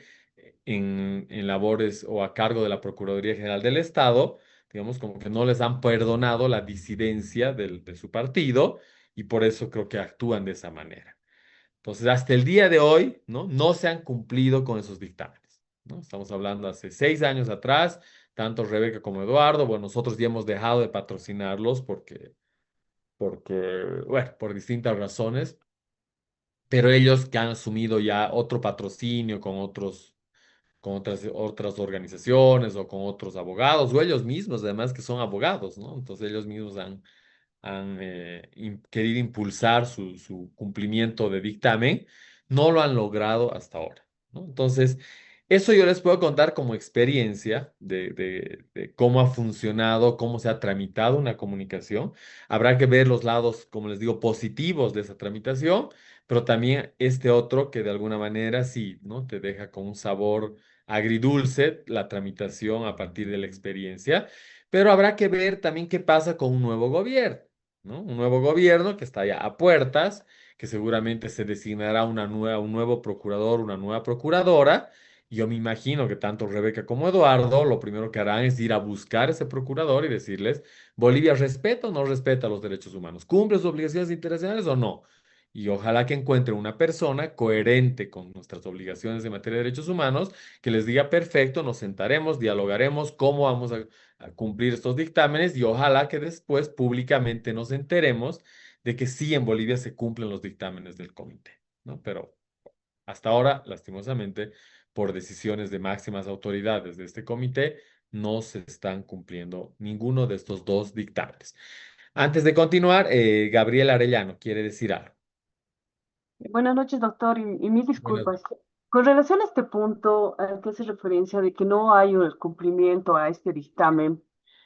en labores o a cargo de la Procuraduría General del Estado, digamos, como que no les han perdonado la disidencia de su partido y por eso creo que actúan de esa manera. Entonces, hasta el día de hoy, ¿no? No se han cumplido con esos dictámenes, ¿no? Estamos hablando hace 6 años atrás, tanto Rebeca como Eduardo, bueno, nosotros ya hemos dejado de patrocinarlos porque, bueno, por distintas razones, pero ellos que han asumido ya otro patrocinio con otras organizaciones o con otros abogados, o ellos mismos, además que son abogados, ¿no? Entonces ellos mismos han querido impulsar su cumplimiento de dictamen, no lo han logrado hasta ahora, ¿no? Entonces, eso yo les puedo contar como experiencia de cómo ha funcionado, cómo se ha tramitado una comunicación. Habrá que ver los lados, como les digo, positivos de esa tramitación, pero también este otro que de alguna manera sí, ¿no? Te deja con un sabor agridulce la tramitación a partir de la experiencia. Pero habrá que ver también qué pasa con un nuevo gobierno, ¿no? Un nuevo gobierno que está ya a puertas, que seguramente se designará un nuevo procurador, una nueva procuradora. Y yo me imagino que tanto Rebeca como Eduardo lo primero que harán es ir a buscar ese procurador y decirles, ¿Bolivia respeta o no respeta los derechos humanos? ¿Cumple sus obligaciones internacionales o no? Y ojalá que encuentre una persona coherente con nuestras obligaciones en materia de derechos humanos, que les diga, perfecto, nos sentaremos, dialogaremos cómo vamos a cumplir estos dictámenes y ojalá que después públicamente nos enteremos de que sí en Bolivia se cumplen los dictámenes del comité, ¿no? Pero hasta ahora, lastimosamente, por decisiones de máximas autoridades de este comité, no se están cumpliendo ninguno de estos dos dictámenes. Antes de continuar, Gabriel Arellano quiere decir algo. Buenas noches, doctor, y mil Buenas disculpas. noches. Con relación a este punto, al que hace referencia de que no hay un cumplimiento a este dictamen,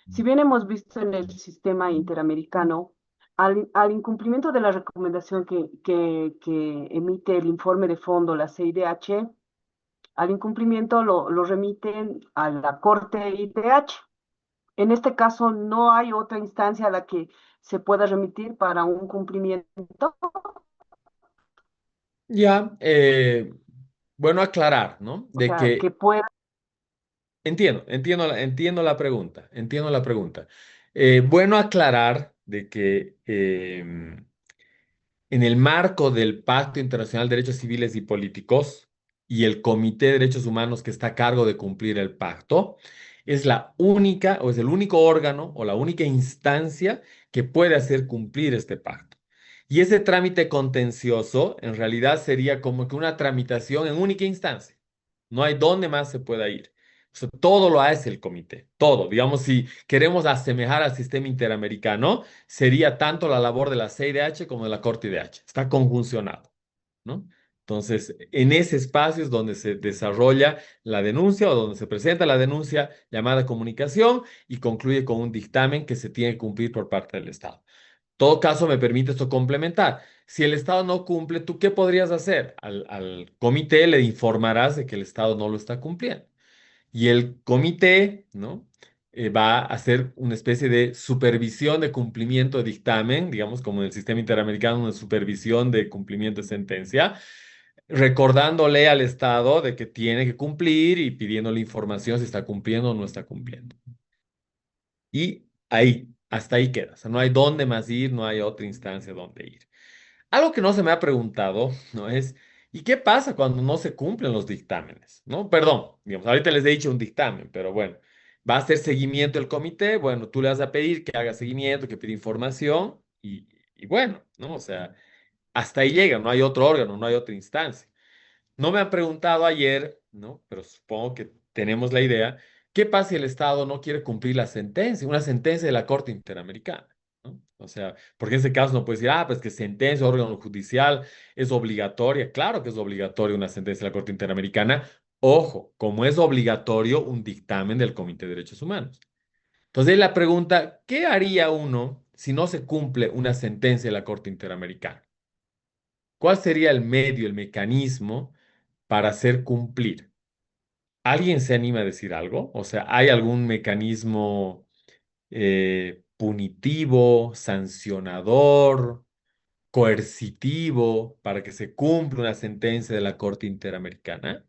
si bien hemos visto en el sistema interamericano, al incumplimiento de la recomendación que emite el informe de fondo, la CIDH, al incumplimiento lo remiten a la Corte IDH. En este caso, no hay otra instancia a la que se pueda remitir para un cumplimiento, Ya, bueno aclarar, ¿no? o De sea, que que pueda. entiendo la pregunta, entiendo la pregunta. Bueno aclarar de que en el marco del Pacto Internacional de Derechos Civiles y Políticos y el Comité de Derechos Humanos que está a cargo de cumplir el pacto, es la única o es el único órgano o la única instancia que puede hacer cumplir este pacto. Y ese trámite contencioso en realidad sería como que una tramitación en única instancia. No hay dónde más se pueda ir. O sea, todo lo hace el comité, todo. Digamos, si queremos asemejar al sistema interamericano, sería tanto la labor de la CIDH como de la Corte IDH. Está conjuncionado, ¿no? Entonces, en ese espacio es donde se desarrolla la denuncia o donde se presenta la denuncia llamada comunicación y concluye con un dictamen que se tiene que cumplir por parte del Estado. Todo caso, me permite esto complementar. Si el Estado no cumple, ¿tú qué podrías hacer? Al comité le informarás de que el Estado no lo está cumpliendo. Y el comité, ¿no? Va a hacer una especie de supervisión de cumplimiento de dictamen, digamos como en el sistema interamericano, una supervisión de cumplimiento de sentencia, recordándole al Estado de que tiene que cumplir y pidiéndole información si está cumpliendo o no está cumpliendo. Y ahí, hasta ahí queda. O sea, no hay dónde más ir, no hay otra instancia donde ir. Algo que no se me ha preguntado, ¿no? Es, ¿y qué pasa cuando no se cumplen los dictámenes? ¿No? Perdón, digamos, ahorita les he dicho un dictamen, pero bueno, va a hacer seguimiento el comité, bueno, tú le vas a pedir que haga seguimiento, que pida información y bueno, ¿no? O sea, hasta ahí llega, no hay otro órgano, no hay otra instancia. No me han preguntado ayer, ¿no? Pero supongo que tenemos la idea. ¿Qué pasa si el Estado no quiere cumplir la sentencia, una sentencia de la Corte Interamericana? ¿No? O sea, porque en ese caso no puedes decir, pues que sentencia, órgano judicial es obligatoria. Claro que es obligatoria una sentencia de la Corte Interamericana. Ojo, como es obligatorio un dictamen del Comité de Derechos Humanos. Entonces, ahí la pregunta, ¿qué haría uno si no se cumple una sentencia de la Corte Interamericana? ¿Cuál sería el medio, el mecanismo para hacer cumplir? ¿Alguien se anima a decir algo? O sea, ¿hay algún mecanismo punitivo, sancionador, coercitivo para que se cumpla una sentencia de la Corte Interamericana?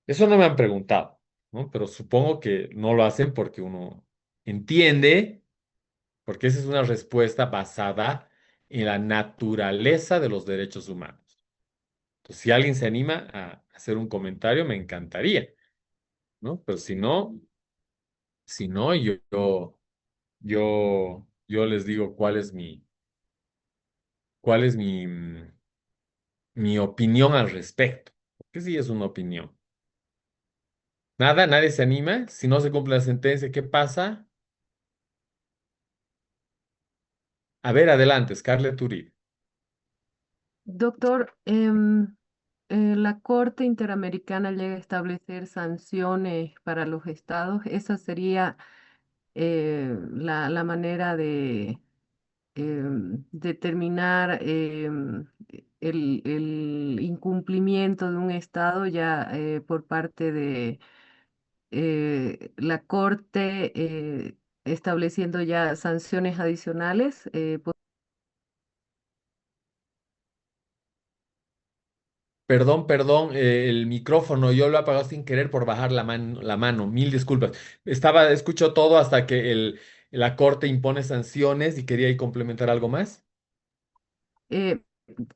Eso no me han preguntado, ¿no? Pero supongo que no lo hacen porque uno entiende, porque esa es una respuesta basada en la naturaleza de los derechos humanos. Entonces, si alguien se anima a hacer un comentario, me encantaría, ¿no? Pero si no, yo les digo cuál es mi opinión al respecto. Porque sí es una opinión. Nada, nadie se anima. Si no se cumple la sentencia, ¿qué pasa? A ver, adelante, Scarlett Uribe. Doctor, la Corte Interamericana llega a establecer sanciones para los estados. Esa sería la manera de determinar el incumplimiento de un estado ya por parte de la Corte, estableciendo ya sanciones adicionales. Perdón, perdón, el micrófono yo lo he apagado sin querer por bajar la mano. Mil disculpas. Escucho todo hasta que la corte impone sanciones y quería ahí complementar algo más. eh,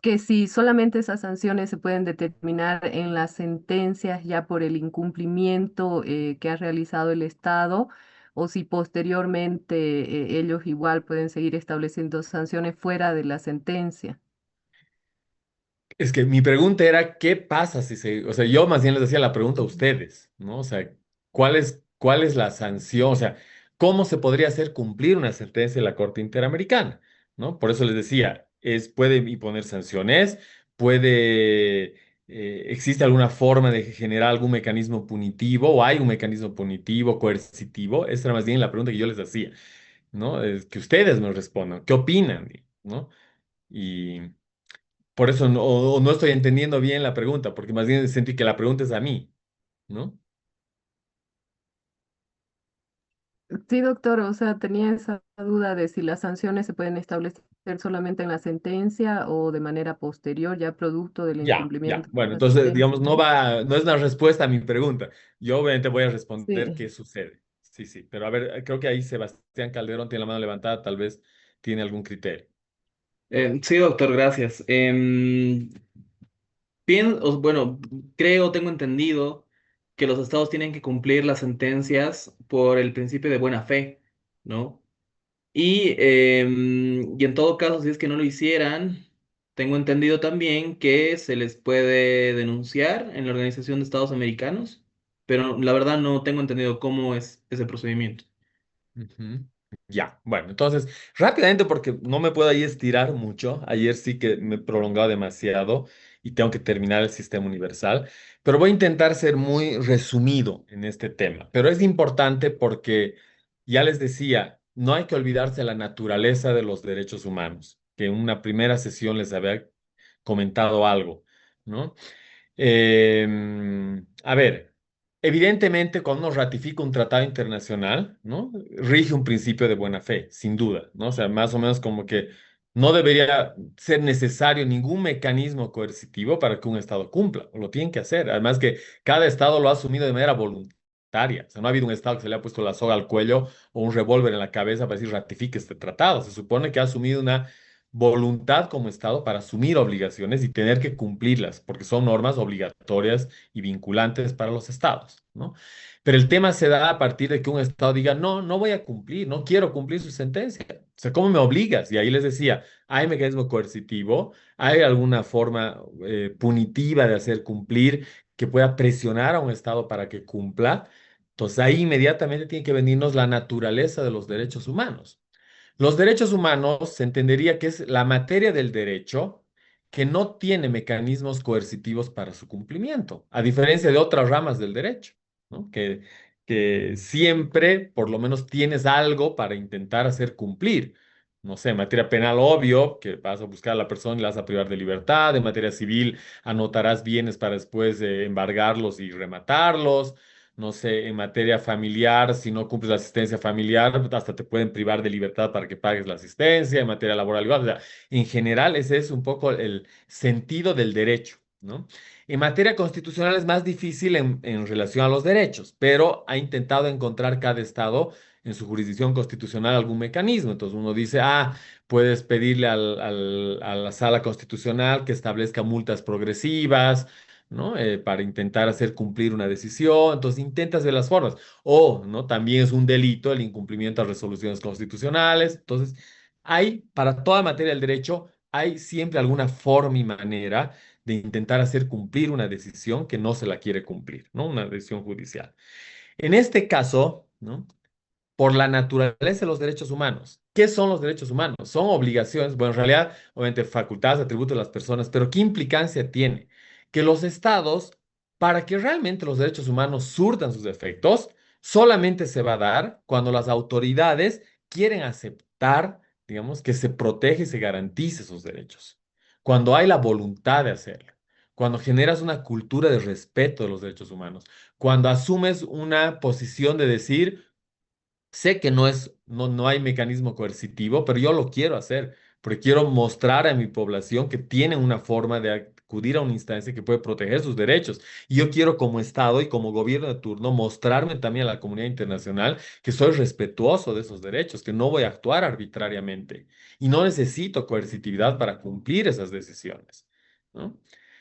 que si solamente esas sanciones se pueden determinar en las sentencias ya por el incumplimiento que ha realizado el Estado, o si posteriormente ellos igual pueden seguir estableciendo sanciones fuera de la sentencia. Es que mi pregunta era, ¿qué pasa si se, o sea, yo más bien les hacía la pregunta a ustedes, ¿no? O sea, ¿cuál es la sanción? O sea, cómo se podría hacer cumplir una sentencia de la Corte Interamericana, ¿no? Por eso les decía, puede imponer sanciones, puede, existe alguna forma de generar algún mecanismo punitivo o hay un mecanismo punitivo, coercitivo. Esa era más bien la pregunta que yo les hacía, ¿no? Es que ustedes me respondan, ¿qué opinan? ¿No? Y por eso no, o no estoy entendiendo bien la pregunta, porque más bien sentí que la pregunta es a mí, ¿no? Sí, doctor, o sea, tenía esa duda de si las sanciones se pueden establecer solamente en la sentencia o de manera posterior, ya producto del Ya, ya. incumplimiento de Bueno, la entonces, digamos, sentencia, no ¿no? va, no es una respuesta a mi pregunta. Yo obviamente voy a responder Sí. qué sucede. Sí, sí. Pero a ver, creo que ahí Sebastián Calderón tiene la mano levantada, tal vez tiene algún criterio. Sí, doctor, gracias. Bueno, creo, tengo entendido que los estados tienen que cumplir las sentencias por el principio de buena fe, ¿no? Y en todo caso, si es que no lo hicieran, tengo entendido también que se les puede denunciar en la Organización de Estados Americanos, pero la verdad no tengo entendido cómo es ese procedimiento. Ujú. Ya, bueno, entonces, rápidamente, porque no me puedo ahí estirar mucho. Ayer sí que me he prolongado demasiado y tengo que terminar el sistema universal, pero voy a intentar ser muy resumido en este tema. Pero es importante porque, ya les decía, no hay que olvidarse de la naturaleza de los derechos humanos, que en una primera sesión les había comentado algo, ¿no? A ver, evidentemente cuando uno ratifica un tratado internacional, ¿no? Rige un principio de buena fe, sin duda, ¿no? O sea, más o menos como que no debería ser necesario ningún mecanismo coercitivo para que un Estado cumpla, o lo tienen que hacer. Además que cada Estado lo ha asumido de manera voluntaria. O sea, no ha habido un Estado que se le ha puesto la soga al cuello o un revólver en la cabeza para decir ratifique este tratado. Se supone que ha asumido una voluntad como Estado para asumir obligaciones y tener que cumplirlas, porque son normas obligatorias y vinculantes para los Estados, ¿no? Pero el tema se da a partir de que un Estado diga, no, no voy a cumplir, no quiero cumplir su sentencia. O sea, ¿cómo me obligas? Y ahí les decía, hay mecanismo coercitivo, hay alguna forma punitiva de hacer cumplir que pueda presionar a un Estado para que cumpla. Entonces ahí inmediatamente tiene que venirnos la naturaleza de los derechos humanos. Los derechos humanos se entendería que es la materia del derecho que no tiene mecanismos coercitivos para su cumplimiento, a diferencia de otras ramas del derecho, ¿no? Que siempre, por lo menos, tienes algo para intentar hacer cumplir. No sé, en materia penal, obvio, que vas a buscar a la persona y la vas a privar de libertad. En materia civil, anotarás bienes para después embargarlos y rematarlos. No sé, en materia familiar, si no cumples la asistencia familiar, hasta te pueden privar de libertad para que pagues la asistencia. En materia laboral, igual. O sea, en general, ese es un poco el sentido del derecho, ¿no? En materia constitucional es más difícil en relación a los derechos, pero ha intentado encontrar cada estado en su jurisdicción constitucional algún mecanismo. Entonces uno dice, puedes pedirle a la sala constitucional que establezca multas progresivas, ¿no? Para intentar hacer cumplir una decisión. Entonces intentas de las formas. O, ¿no? También es un delito el incumplimiento a resoluciones constitucionales. Entonces, para toda materia del derecho, hay siempre alguna forma y manera de intentar hacer cumplir una decisión que no se la quiere cumplir, ¿no? Una decisión judicial. En este caso, ¿no? Por la naturaleza de los derechos humanos. ¿Qué son los derechos humanos? Son obligaciones, bueno, en realidad, obviamente, facultades, atributos de las personas, pero ¿qué implicancia tiene? Que los estados, para que realmente los derechos humanos surtan sus efectos, solamente se va a dar cuando las autoridades quieren aceptar, digamos, que se protege y se garantice esos derechos. Cuando hay la voluntad de hacerlo. Cuando generas una cultura de respeto de los derechos humanos. Cuando asumes una posición de decir, sé que no hay mecanismo coercitivo, pero yo lo quiero hacer, porque quiero mostrar a mi población que tienen una forma de acudir a una instancia que puede proteger sus derechos. Y yo quiero como Estado y como gobierno de turno mostrarme también a la comunidad internacional que soy respetuoso de esos derechos, que no voy a actuar arbitrariamente y no necesito coercitividad para cumplir esas decisiones, ¿no?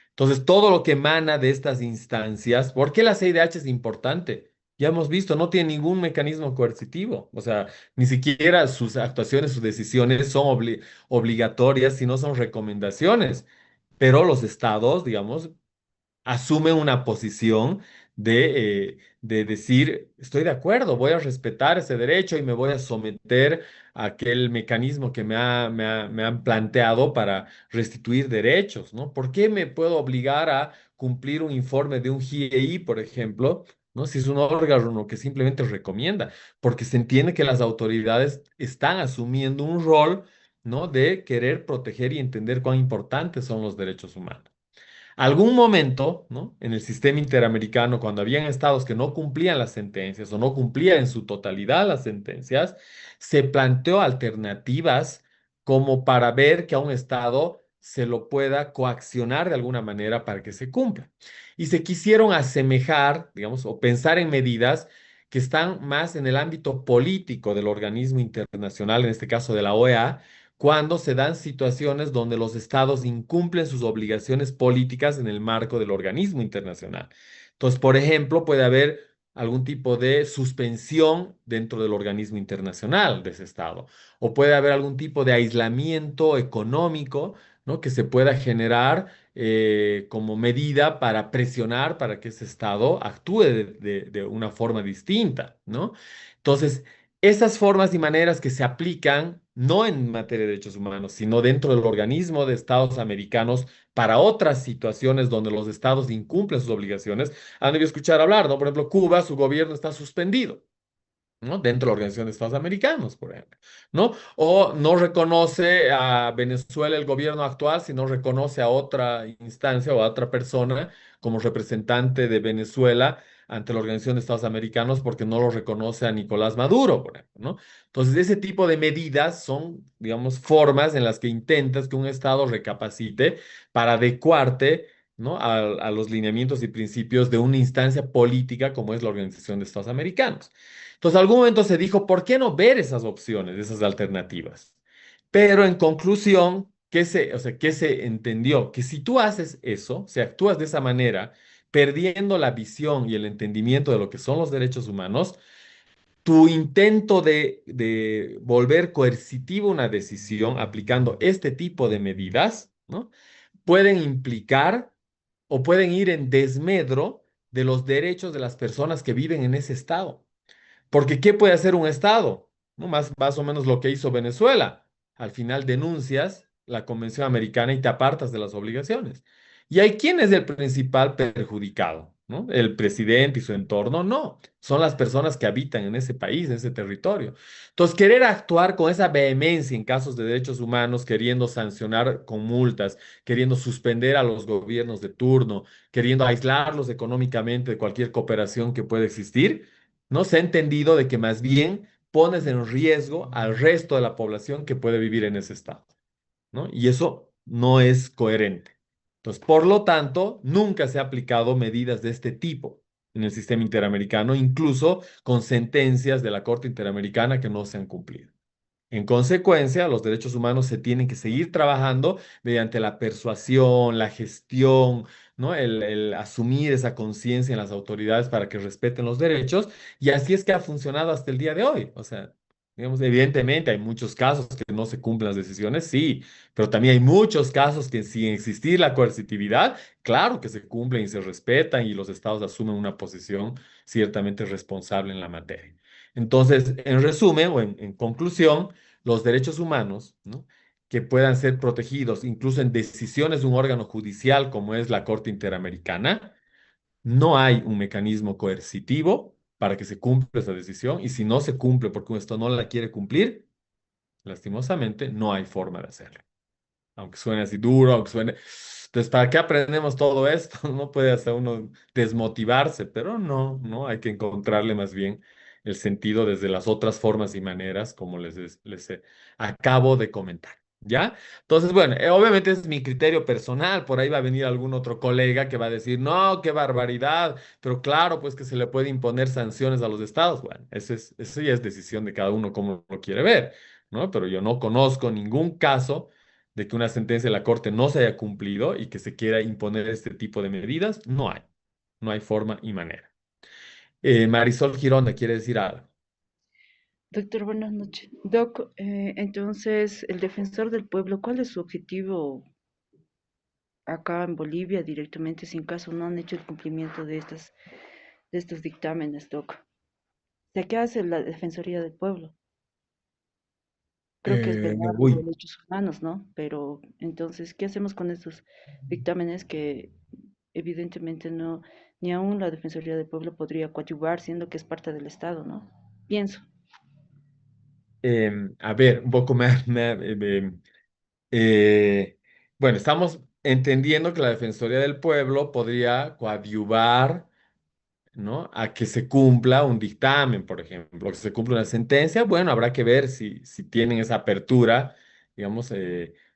Entonces, todo lo que emana de estas instancias, ¿por qué la CIDH es importante? Ya hemos visto, no tiene ningún mecanismo coercitivo, o sea, ni siquiera sus actuaciones, sus decisiones son obligatorias, sino son recomendaciones. Pero los estados, digamos, asumen una posición de decir, estoy de acuerdo, voy a respetar ese derecho y me voy a someter a aquel mecanismo que me han planteado para restituir derechos, ¿no? ¿Por qué me puedo obligar a cumplir un informe de un GIEI, por ejemplo? ¿No? Si es un órgano que simplemente recomienda, porque se entiende que las autoridades están asumiendo un rol, ¿no? De querer proteger y entender cuán importantes son los derechos humanos. Algún momento, ¿no? En el sistema interamericano, cuando habían estados que no cumplían las sentencias o no cumplían en su totalidad las sentencias, se planteó alternativas como para ver que a un estado se lo pueda coaccionar de alguna manera para que se cumpla. Y se quisieron asemejar, digamos, o pensar en medidas que están más en el ámbito político del organismo internacional, en este caso de la OEA, cuando se dan situaciones donde los estados incumplen sus obligaciones políticas en el marco del organismo internacional. Entonces, por ejemplo, puede haber algún tipo de suspensión dentro del organismo internacional de ese estado, o puede haber algún tipo de aislamiento económico, ¿no? Que se pueda generar como medida para presionar para que ese estado actúe de una forma distinta, ¿no? Entonces, esas formas y maneras que se aplican no en materia de derechos humanos, sino dentro del organismo de estados americanos para otras situaciones donde los estados incumplen sus obligaciones, han debido escuchar hablar, ¿no? Por ejemplo, Cuba, su gobierno está suspendido. ¿No? Dentro de la Organización de Estados Americanos, por ejemplo, ¿no? O no reconoce a Venezuela el gobierno actual, sino reconoce a otra instancia o a otra persona como representante de Venezuela ante la Organización de Estados Americanos porque no lo reconoce a Nicolás Maduro, por ejemplo, ¿no? Entonces, ese tipo de medidas son, digamos, formas en las que intentas que un Estado recapacite para adecuarte, ¿no? A los lineamientos y principios de una instancia política como es la Organización de Estados Americanos. Entonces, en algún momento se dijo, ¿por qué no ver esas opciones, esas alternativas? Pero en conclusión, o sea, ¿qué se entendió? Que si tú haces eso, si actúas de esa manera, perdiendo la visión y el entendimiento de lo que son los derechos humanos, tu intento de volver coercitiva una decisión aplicando este tipo de medidas, ¿no? Pueden implicar o pueden ir en desmedro de los derechos de las personas que viven en ese estado. Porque ¿qué puede hacer un Estado? ¿No? Más o menos lo que hizo Venezuela. Al final denuncias la Convención Americana y te apartas de las obligaciones. ¿Y hay quién es el principal perjudicado? ¿No? ¿El presidente y su entorno? No, son las personas que habitan en ese país, en ese territorio. Entonces, querer actuar con esa vehemencia en casos de derechos humanos, queriendo sancionar con multas, queriendo suspender a los gobiernos de turno, queriendo aislarlos económicamente de cualquier cooperación que pueda existir, no se ha entendido de que más bien pones en riesgo al resto de la población que puede vivir en ese estado, ¿no? Y eso no es coherente. Entonces, por lo tanto, nunca se ha aplicado medidas de este tipo en el sistema interamericano, incluso con sentencias de la Corte Interamericana que no se han cumplido. En consecuencia, los derechos humanos se tienen que seguir trabajando mediante la persuasión, la gestión, ¿no? El asumir esa conciencia en las autoridades para que respeten los derechos. Y así es que ha funcionado hasta el día de hoy. O sea, digamos, evidentemente hay muchos casos que no se cumplen las decisiones, sí, pero también hay muchos casos que sin existir la coercitividad, claro que se cumplen y se respetan y los estados asumen una posición ciertamente responsable en la materia. Entonces, en resumen o en conclusión, los derechos humanos, ¿no? Que puedan ser protegidos incluso en decisiones de un órgano judicial como es la Corte Interamericana, no hay un mecanismo coercitivo para que se cumpla esa decisión y si no se cumple porque un Estado no la quiere cumplir, lastimosamente no hay forma de hacerlo. Aunque suene así duro, aunque suene... Entonces, ¿para qué aprendemos todo esto? No puede hasta uno desmotivarse, pero no, no, hay que encontrarle más bien el sentido desde las otras formas y maneras, como les acabo de comentar. ¿Ya? Entonces, bueno, obviamente es mi criterio personal, por ahí va a venir algún otro colega que va a decir, no, qué barbaridad, pero claro, pues que se le puede imponer sanciones a los estados. Bueno, eso ya es decisión de cada uno como lo quiere ver, ¿no? Pero yo no conozco ningún caso de que una sentencia de la Corte no se haya cumplido y que se quiera imponer este tipo de medidas, no hay. No hay forma y manera. Marisol Gironda quiere decir algo. Doctor, buenas noches. Doc, entonces, el defensor del pueblo, ¿cuál es su objetivo acá en Bolivia directamente, si en caso no han hecho el cumplimiento de estas de estos dictámenes, Doc. ¿De qué hace la Defensoría del Pueblo? Creo que es velar por Uy, derechos humanos, ¿no? Pero entonces, ¿qué hacemos con estos dictámenes que evidentemente no, ni aún la Defensoría del Pueblo podría coadyuvar, siendo que es parte del Estado, ¿no? Pienso. a ver, un poco más, eh, bueno, estamos entendiendo que la Defensoría del Pueblo podría coadyuvar, ¿no? A que se cumpla un dictamen, por ejemplo, que se cumpla una sentencia. Bueno, habrá que ver si tienen esa apertura, digamos,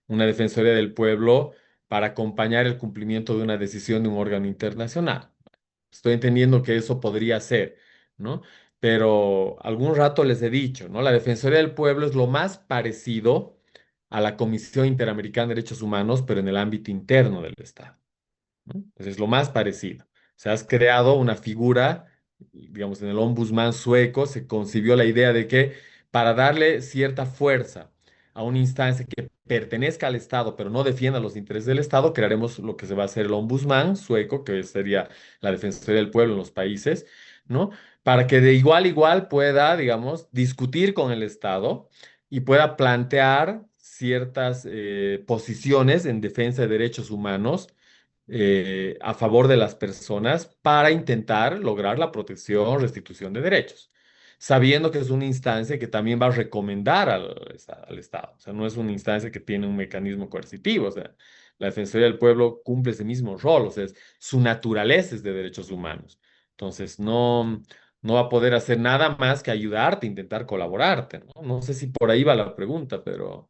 una Defensoría del Pueblo para acompañar el cumplimiento de una decisión de un órgano internacional. Estoy entendiendo que eso podría ser, ¿no? Pero algún rato les he dicho, ¿no? La Defensoría del Pueblo es lo más parecido a la Comisión Interamericana de Derechos Humanos, pero en el ámbito interno del Estado, ¿no? Entonces, es lo más parecido. Se has creado una figura, digamos, en el ombudsman sueco se concibió la idea de que para darle cierta fuerza a una instancia que pertenezca al Estado, pero no defienda los intereses del Estado, crearemos lo que se va a hacer el ombudsman sueco, que sería la Defensoría del Pueblo en los países, ¿no? Para que de igual a igual pueda, digamos, discutir con el Estado y pueda plantear ciertas posiciones en defensa de derechos humanos a favor de las personas para intentar lograr la protección, restitución de derechos, sabiendo que es una instancia que también va a recomendar al Estado. O sea, no es una instancia que tiene un mecanismo coercitivo. O sea, la Defensoría del Pueblo cumple ese mismo rol. O sea, su naturaleza es de derechos humanos. Entonces, no va a poder hacer nada más que ayudarte, intentar colaborarte, ¿no? No sé si por ahí va la pregunta, pero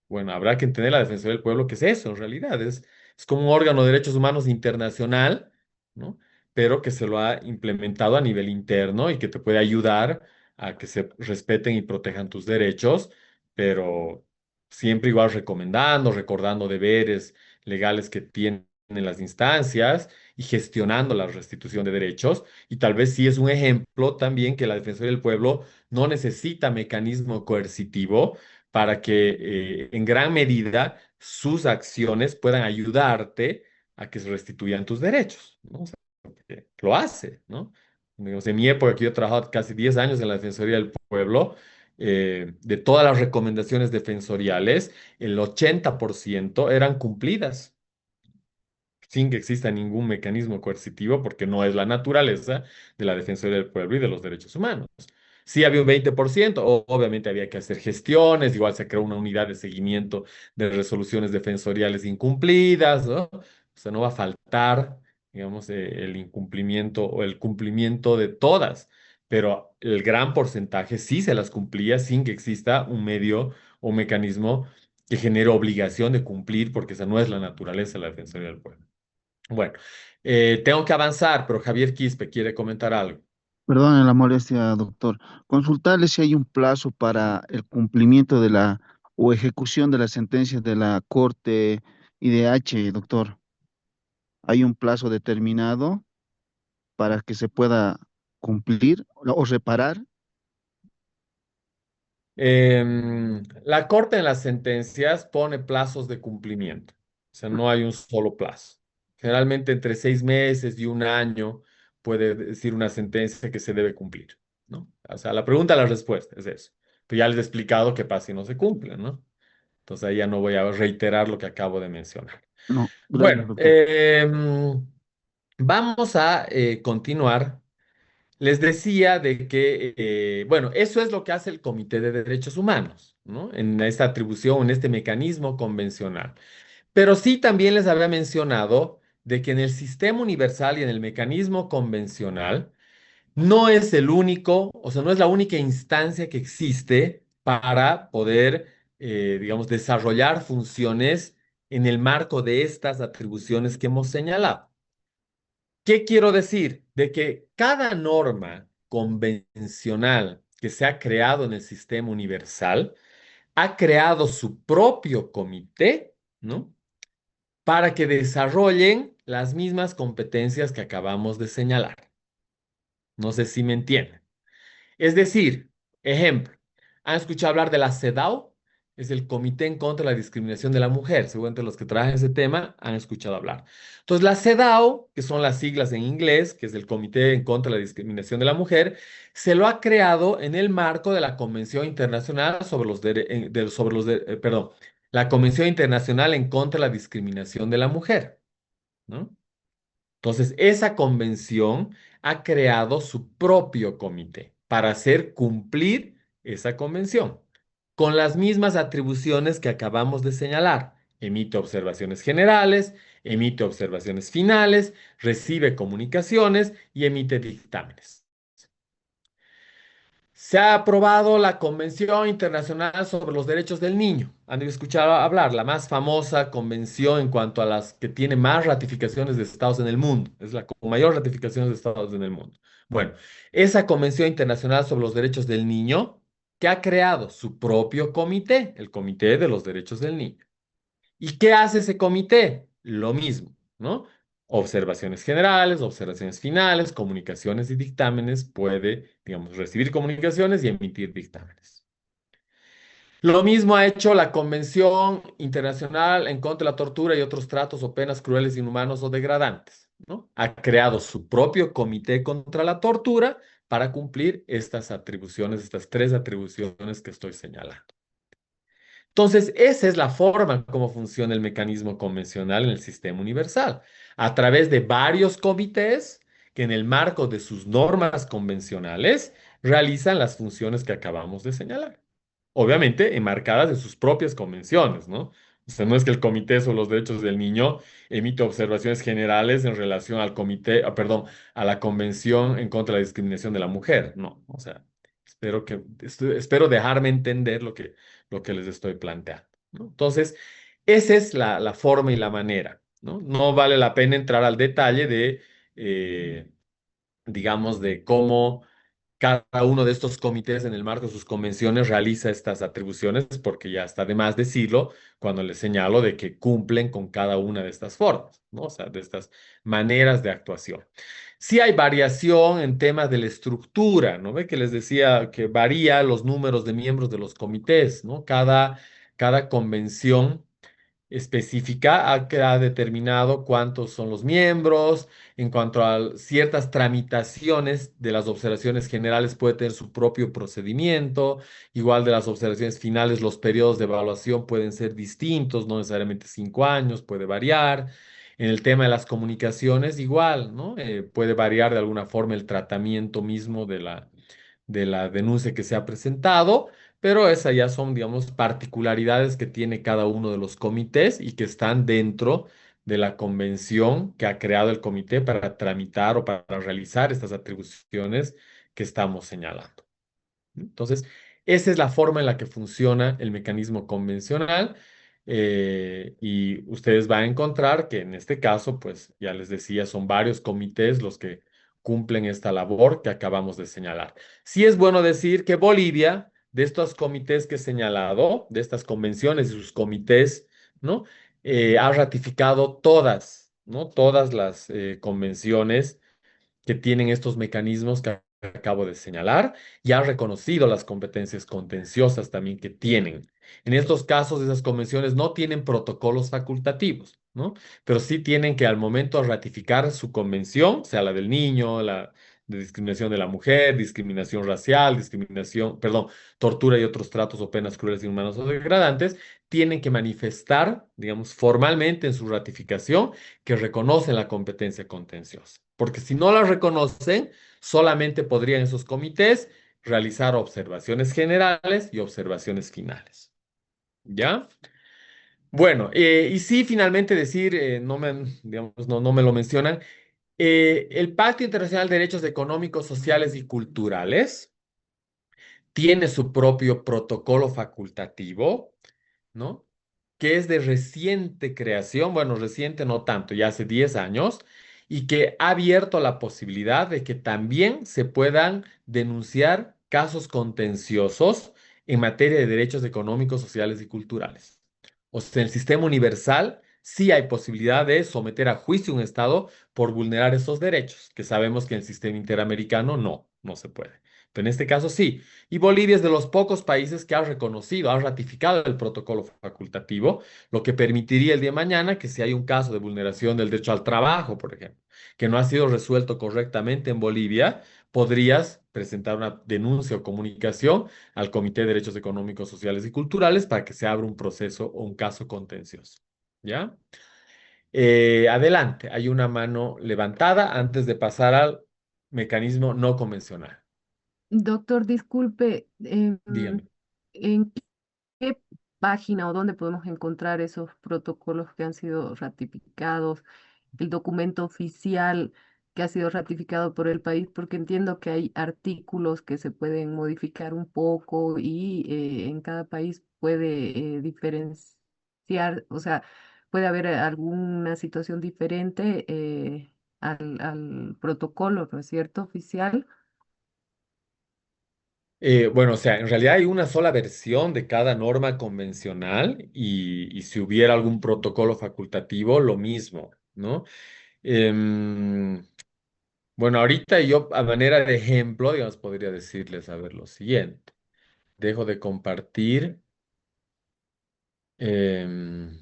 bueno, habrá que entender la Defensoría del Pueblo, que es eso en realidad, es como un órgano de derechos humanos internacional, ¿no? Pero que se lo ha implementado a nivel interno y que te puede ayudar a que se respeten y protejan tus derechos, pero siempre igual recomendando, recordando deberes legales que tienen las instancias y gestionando la restitución de derechos. Y tal vez sí es un ejemplo también que la Defensoría del Pueblo no necesita mecanismo coercitivo para que en gran medida sus acciones puedan ayudarte a que se restituyan tus derechos, ¿no? O sea, porque lo hace, ¿no? Digamos, en mi época, que yo he trabajado casi 10 años en la Defensoría del Pueblo, de todas las recomendaciones defensoriales, el 80% eran cumplidas sin que exista ningún mecanismo coercitivo, porque no es la naturaleza de la Defensoría del Pueblo y de los derechos humanos. Sí había un 20%, obviamente había que hacer gestiones, igual se creó una unidad de seguimiento de resoluciones defensoriales incumplidas, ¿no? O sea, no va a faltar, digamos, el incumplimiento o el cumplimiento de todas, pero el gran porcentaje sí se las cumplía sin que exista un medio o mecanismo que genere obligación de cumplir, porque esa no es la naturaleza de la Defensoría del Pueblo. Bueno, tengo que avanzar, pero Javier Quispe quiere comentar algo. Perdone la molestia, doctor. Consultarle si hay un plazo para el cumplimiento de la o ejecución de las sentencias de la Corte IDH, doctor. ¿Hay un plazo determinado para que se pueda cumplir o reparar? La Corte en las sentencias pone plazos de cumplimiento, o sea, no hay un solo plazo. Generalmente entre 6 meses y un año puede decir una sentencia que se debe cumplir, ¿no? O sea, la pregunta, la respuesta es eso. Pero ya les he explicado qué pasa si no se cumple, ¿no? Entonces ahí ya no voy a reiterar lo que acabo de mencionar. No, gracias, Bueno, doctor. vamos a continuar. Les decía de que, bueno, eso es lo que hace el Comité de Derechos Humanos, ¿no? En esta atribución, en este mecanismo convencional. Pero sí también les había mencionado de que en el sistema universal y en el mecanismo convencional no es el único, o sea, no es la única instancia que existe para poder, digamos, desarrollar funciones en el marco de estas atribuciones que hemos señalado. ¿Qué quiero decir? De que cada norma convencional que se ha creado en el sistema universal ha creado su propio comité, ¿no? Para que desarrollen las mismas competencias que acabamos de señalar. No sé si me entienden. Es decir, ejemplo, ¿han escuchado hablar de la CEDAW? Es el Comité en contra de la Discriminación de la Mujer. Seguramente los que trabajan ese tema han escuchado hablar. Entonces, la CEDAW, que son las siglas en inglés, que es el Comité en contra de la Discriminación de la Mujer, se lo ha creado en el marco de la Convención Internacional sobre perdón, la Convención Internacional en contra de la Discriminación de la Mujer, ¿no? Entonces, esa convención ha creado su propio comité para hacer cumplir esa convención, con las mismas atribuciones que acabamos de señalar. Emite observaciones generales, emite observaciones finales, recibe comunicaciones y emite dictámenes. Se ha aprobado la Convención Internacional sobre los Derechos del Niño. Han escuchado hablar, la más famosa convención en cuanto a las que tiene más ratificaciones de estados en el mundo. Es la con mayor ratificaciones de estados en el mundo. Bueno, esa Convención Internacional sobre los Derechos del Niño, que ha creado su propio comité, el Comité de los Derechos del Niño. ¿Y qué hace ese comité? Lo mismo, ¿no? Observaciones generales, observaciones finales, comunicaciones y dictámenes. Puede, digamos, recibir comunicaciones y emitir dictámenes. Lo mismo ha hecho la Convención Internacional en contra de la tortura y otros tratos o penas crueles, inhumanos o degradantes, ¿no? Ha creado su propio comité contra la tortura para cumplir estas atribuciones, estas tres atribuciones que estoy señalando. Entonces, esa es la forma como funciona el mecanismo convencional en el sistema universal, a través de varios comités que en el marco de sus normas convencionales realizan las funciones que acabamos de señalar. Obviamente, enmarcadas en sus propias convenciones, ¿no? O sea, no es que el Comité sobre los Derechos del Niño emite observaciones generales en relación al perdón, a la Convención en contra de la Discriminación de la Mujer. No, o sea, espero dejarme entender lo que les estoy planteando, ¿no? Entonces, esa es la forma y la manera, ¿no? No vale la pena entrar al detalle de, digamos, de cómo cada uno de estos comités en el marco de sus convenciones realiza estas atribuciones, porque ya está de más decirlo cuando les señalo de que cumplen con cada una de estas formas, ¿no? O sea, de estas maneras de actuación. Sí hay variación en temas de la estructura, ¿no? Ve que les decía que varía los números de miembros de los comités, ¿no? Cada convención específica ha determinado cuántos son los miembros. En cuanto a ciertas tramitaciones de las observaciones generales, puede tener su propio procedimiento. Igual de las observaciones finales, los periodos de evaluación pueden ser distintos, no necesariamente 5 años, puede variar. En el tema de las comunicaciones, igual, ¿no? Puede variar de alguna forma el tratamiento mismo de la denuncia que se ha presentado, pero esas ya son, digamos, particularidades que tiene cada uno de los comités y que están dentro de la convención que ha creado el comité para tramitar o para realizar estas atribuciones que estamos señalando. Entonces, esa es la forma en la que funciona el mecanismo convencional. Y ustedes van a encontrar que en este caso, pues ya les decía, son varios comités los que cumplen esta labor que acabamos de señalar. Sí es bueno decir que Bolivia, de estos comités que he señalado, de estas convenciones y sus comités, ¿no? Ha ratificado todas, ¿no? Todas las convenciones que tienen estos mecanismos que acabo de señalar y ha reconocido las competencias contenciosas también que tienen. En estos casos, esas convenciones no tienen protocolos facultativos, ¿no? Pero sí tienen que al momento de ratificar su convención, sea la del niño, la de discriminación de la mujer, discriminación racial, perdón, tortura y otros tratos o penas crueles, inhumanos o degradantes, tienen que manifestar, digamos, formalmente en su ratificación que reconocen la competencia contenciosa. Porque si no la reconocen, solamente podrían esos comités realizar observaciones generales y observaciones finales. ¿Ya? Bueno, y sí, finalmente decir, digamos, no me lo mencionan, el Pacto Internacional de Derechos Económicos, Sociales y Culturales tiene su propio protocolo facultativo, ¿no? Que es de reciente creación, bueno, reciente no tanto, ya hace 10 años, y que ha abierto la posibilidad de que también se puedan denunciar casos contenciosos en materia de derechos económicos, sociales y culturales. O sea, en el sistema universal sí hay posibilidad de someter a juicio un Estado por vulnerar esos derechos, que sabemos que en el sistema interamericano no se puede. Pero en este caso sí. Y Bolivia es de los pocos países que ha reconocido, ha ratificado el protocolo facultativo, lo que permitiría el día de mañana que si hay un caso de vulneración del derecho al trabajo, por ejemplo, que no ha sido resuelto correctamente en Bolivia, podrías presentar una denuncia o comunicación al Comité de Derechos Económicos, Sociales y Culturales para que se abra un proceso o un caso contencioso. ¿Ya? Adelante, hay una mano levantada antes de pasar al mecanismo no convencional. Doctor, disculpe, Dígame. ¿en qué página o dónde podemos encontrar esos protocolos que han sido ratificados, el documento oficial que ha sido ratificado por el país? Porque entiendo que hay artículos que se pueden modificar un poco y en cada país puede diferenciar, o sea, puede haber alguna situación diferente al protocolo, ¿no es cierto? Oficial. Bueno, o sea, en realidad hay una sola versión de cada norma convencional y si hubiera algún protocolo facultativo, lo mismo, ¿no? Em, bueno, ahorita yo a manera de ejemplo, digamos, podría decirles, a ver, lo siguiente. Dejo de compartir. em,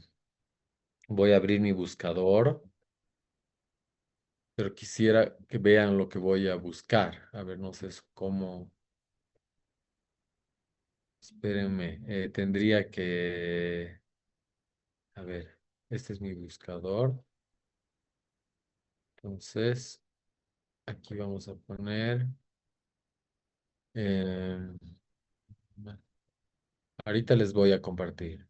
Voy a abrir mi buscador, pero quisiera que vean lo que voy a buscar. A ver, no sé cómo. Espérenme, tendría que. A ver, este es mi buscador. Entonces, aquí vamos a poner. eh, Ahorita les voy a compartir.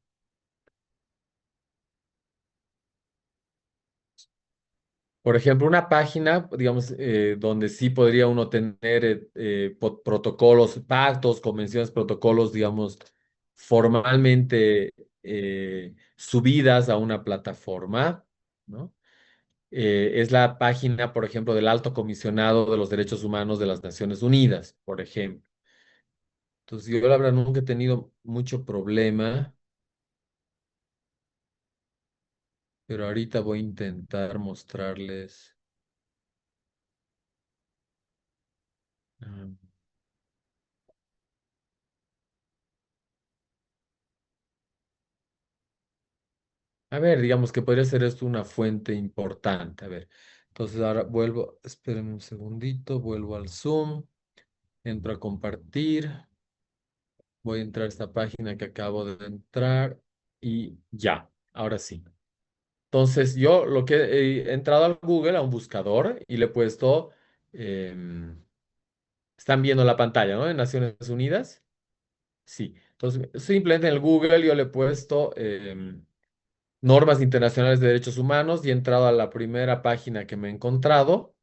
Por ejemplo, una página, digamos, donde sí podría uno tener protocolos, pactos, convenciones, protocolos, digamos, formalmente subidas a una plataforma, ¿no? Es la página, por ejemplo, del Alto Comisionado de los Derechos Humanos de las Naciones Unidas, por ejemplo. Entonces, yo la verdad nunca he tenido mucho problema, pero ahorita voy a intentar mostrarles. ah, A ver, digamos que podría ser esto una fuente importante. A ver, entonces ahora vuelvo, espérenme un segundito, vuelvo al Zoom, entro a compartir, voy a entrar a esta página que acabo de entrar y ya, ahora sí. Entonces yo lo que he entrado al Google, a un buscador y le he puesto, em, están viendo la pantalla, ¿no? En Naciones Unidas. Sí, entonces simplemente en el Google yo le he puesto normas internacionales de derechos humanos y he entrado a la primera página que me he encontrado.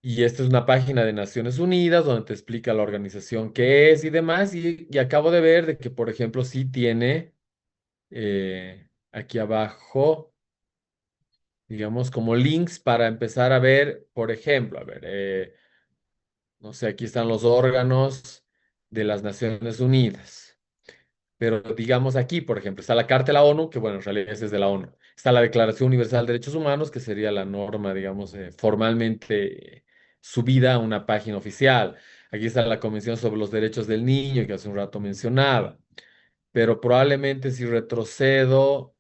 Y esta es una página de Naciones Unidas donde te explica la organización que es y demás. Y acabo de ver de que, por ejemplo, sí tiene aquí abajo, digamos, como links para empezar a ver, por ejemplo, a ver, no sé, aquí están los órganos de las Naciones Unidas. Pero digamos aquí, por ejemplo, está la Carta de la ONU, que bueno, en realidad esa es de la ONU. Está la Declaración Universal de Derechos Humanos, que sería la norma, digamos, formalmente subida a una página oficial. Aquí está la Convención sobre los Derechos del Niño, que hace un rato mencionaba. Pero probablemente si retrocedo,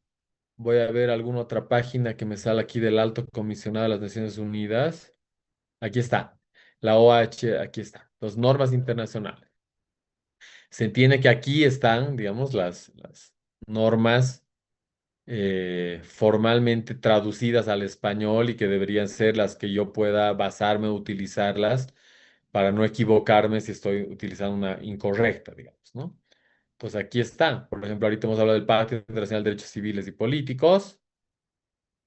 voy a ver alguna otra página que me sale aquí del Alto Comisionado de las Naciones Unidas. Aquí está, la OH, aquí está, las normas internacionales. Se entiende que aquí están, digamos, las normas formalmente traducidas al español y que deberían ser las que yo pueda basarme o utilizarlas para no equivocarme si estoy utilizando una incorrecta, digamos, ¿no? Entonces aquí está. Por ejemplo, ahorita hemos hablado del Pacto Internacional de Derechos Civiles y Políticos,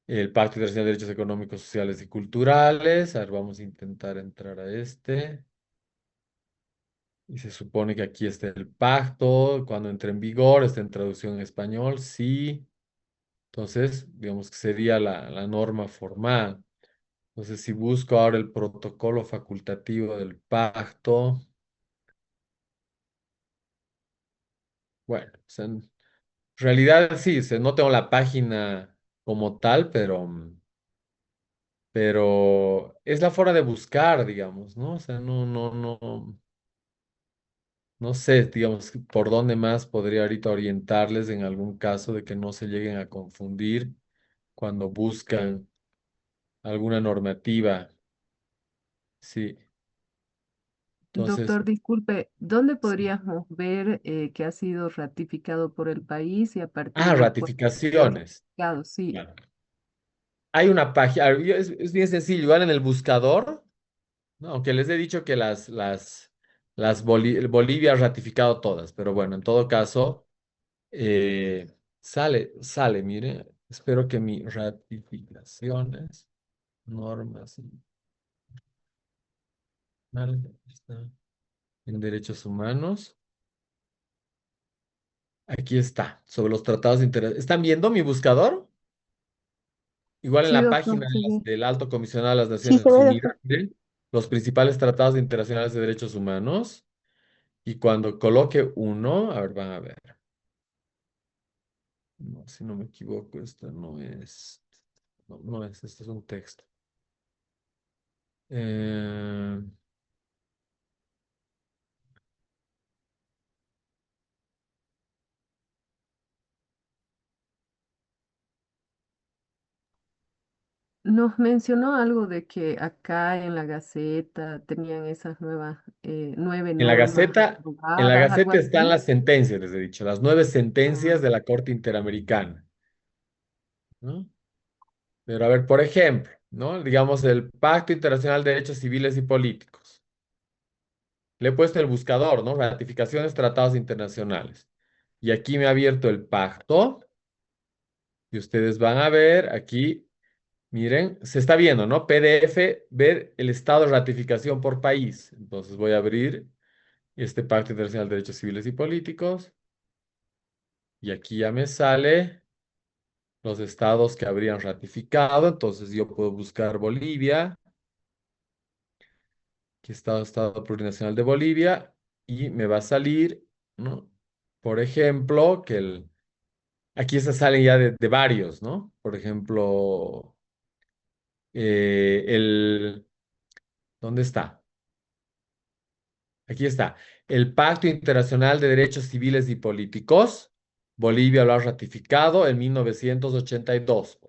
el Pacto Internacional de Derechos Económicos, Sociales y Culturales. A ver, vamos a intentar entrar a este. Y se supone que aquí está el pacto, cuando entre en vigor, está en traducción en español, sí. Entonces, digamos que sería la norma formal. Entonces, si busco ahora el protocolo facultativo del pacto, bueno, o sea, en realidad sí, no tengo la página como tal, pero es la forma de buscar, digamos, ¿no? O sea, no sé, digamos, por dónde más podría ahorita orientarles en algún caso de que no se lleguen a confundir cuando buscan alguna normativa. Sí, entonces, Doctor, disculpe, ¿dónde sí. podríamos ver que ha sido ratificado por el país y a partir de cuándo ha sido Ratificaciones. ratificado? Sí. Claro. Hay una página, es bien sencillo, igual en el buscador, ¿no? Aunque les he dicho que Bolivia ha ratificado todas, pero bueno, en todo caso, sale, mire, espero que mi ratificaciones, normas, vale, está en derechos humanos, aquí está, sobre los tratados de interés. ¿Están viendo mi buscador? Igual en Sí, la doctor, página se ve. del Alto Comisionado de las Sí, se Naciones ve, Unidas, doctor. miren, los principales tratados internacionales de derechos humanos, y cuando coloque uno, a ver, van a ver. No, si no me equivoco, esta no es. No, no es, este es un texto. Eh, Nos mencionó algo de que acá en la Gaceta tenían esas nuevas 9 en la normas Gaceta, en la aprobadas, algo Gaceta están así. las sentencias, les he dicho, las 9 sentencias Ah, de la Corte Interamericana, ¿no? Pero a ver, por ejemplo, ¿no? Digamos el Pacto Internacional de Derechos Civiles y Políticos. Le he puesto el buscador, ¿no? Ratificaciones, tratados internacionales. Y aquí me ha abierto el pacto. Y ustedes van a ver aquí, miren, se está viendo, ¿no? PDF, ver el estado de ratificación por país. Entonces voy a abrir este Pacto Internacional de Derechos Civiles y Políticos. Y aquí ya me sale los estados que habrían ratificado. Entonces yo puedo buscar Bolivia. Aquí está Estado Plurinacional de Bolivia. Y me va a salir, ¿no? Por ejemplo, aquí se salen ya de varios, ¿no? Por ejemplo, el... ¿Dónde está? Aquí está. El Pacto Internacional de Derechos Civiles y Políticos. Bolivia lo ha ratificado en 1982,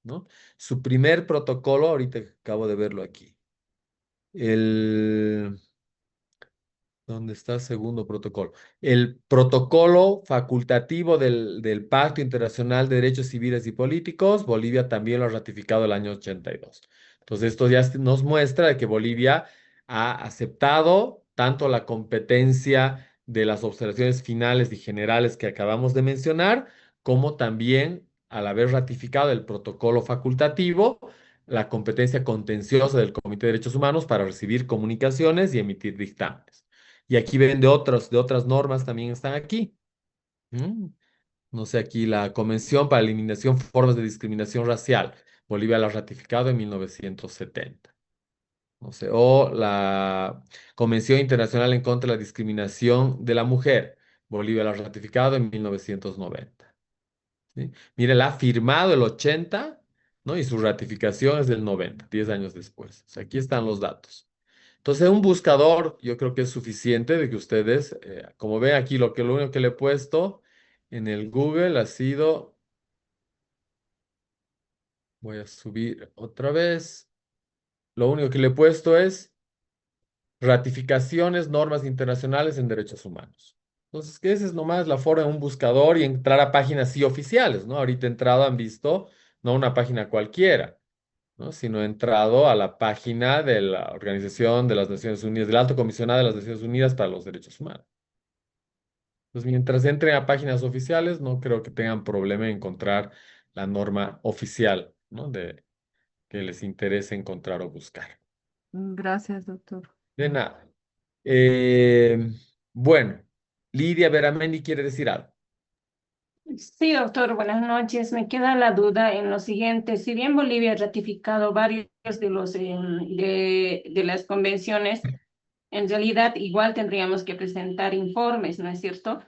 ¿no? Su primer protocolo, ahorita acabo de verlo aquí. El... ¿Dónde está el segundo protocolo? El protocolo facultativo del Pacto Internacional de Derechos Civiles y Políticos, Bolivia también lo ha ratificado el año 82. Entonces, esto ya nos muestra de que Bolivia ha aceptado tanto la competencia de las observaciones finales y generales que acabamos de mencionar, como también al haber ratificado el protocolo facultativo, la competencia contenciosa del Comité de Derechos Humanos para recibir comunicaciones y emitir dictámenes. Y aquí ven de otras normas también están aquí. ¿Mm? No sé, aquí la Convención para la Eliminación de Formas de Discriminación Racial. Bolivia la ha ratificado en 1970. No sé, o la Convención Internacional en contra de la Discriminación de la Mujer. Bolivia la ha ratificado en 1990. ¿Sí? Mire, la ha firmado el 80, ¿no? Y su ratificación es del 90, 10 años después. O sea, aquí están los datos. Entonces, un buscador yo creo que es suficiente de que ustedes, como ven aquí, lo único que le he puesto en el Google ha sido, voy a subir otra vez, lo único que le he puesto es ratificaciones, normas internacionales en derechos humanos. Entonces, que esa es nomás la forma de un buscador y entrar a páginas sí oficiales, ¿no? Ahorita he entrado, han visto, no una página cualquiera, ¿no? Sino he entrado a la página de la Organización de las Naciones Unidas, del Alto Comisionado de las Naciones Unidas para los Derechos Humanos. Pues mientras entren a páginas oficiales, no creo que tengan problema en encontrar la norma oficial, ¿no? Que les interese encontrar o buscar. Gracias, doctor. De nada. Eh, bueno, Lidia Beramendi quiere decir algo. Sí, doctor, buenas noches. Me queda la duda en lo siguiente. Si bien Bolivia ha ratificado varios de de las convenciones, en realidad igual tendríamos que presentar informes, ¿no es cierto?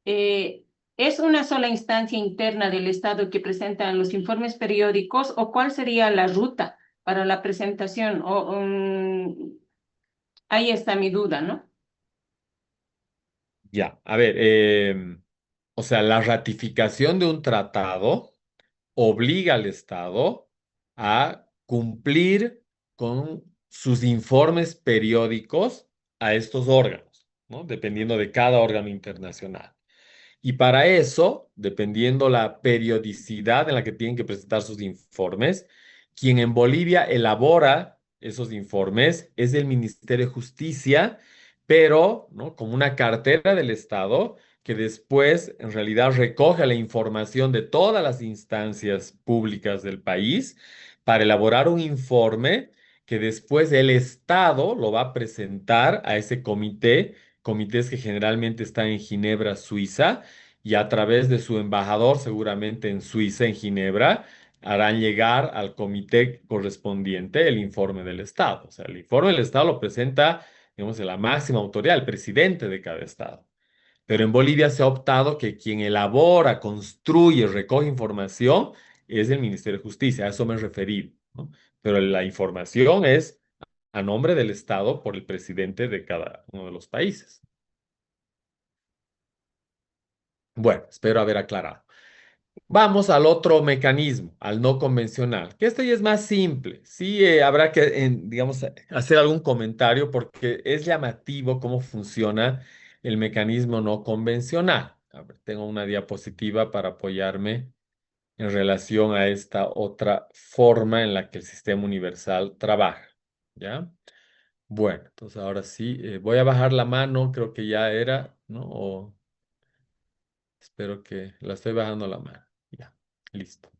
Eh, ¿Es una sola instancia interna del Estado que presenta los informes periódicos o cuál sería la ruta para la presentación. Ahí está mi duda, ¿no? Ya, a ver, o sea, la ratificación de un tratado obliga al Estado a cumplir con sus informes periódicos a estos órganos, ¿no? Dependiendo de cada órgano internacional. Y para eso, dependiendo la periodicidad en la que tienen que presentar sus informes, quien en Bolivia elabora esos informes es el Ministerio de Justicia, pero, ¿no? Como una cartera del Estado que después en realidad recoge la información de todas las instancias públicas del país para elaborar un informe que después el Estado lo va a presentar a ese comité, comités que generalmente están en Ginebra, Suiza, y a través de su embajador, seguramente en Suiza, en Ginebra, harán llegar al comité correspondiente el informe del Estado. O sea, el informe del Estado lo presenta, digamos, la máxima autoridad, el presidente de cada Estado. Pero en Bolivia se ha optado que quien elabora, construye, recoge información es el Ministerio de Justicia. A eso me referí, ¿no? Pero la información es a nombre del Estado por el presidente de cada uno de los países. Bueno, espero haber aclarado. Vamos al otro mecanismo, al no convencional, que esto ya es más simple. Sí, habrá que, digamos, hacer algún comentario porque es llamativo cómo funciona el mecanismo no convencional. A ver, tengo una diapositiva para apoyarme en relación a esta otra forma en la que el sistema universal trabaja. ¿Ya? Bueno, entonces ahora sí, voy a bajar la mano, creo que ya era, ¿no? Espero que la estoy bajando la mano. Ya, listo.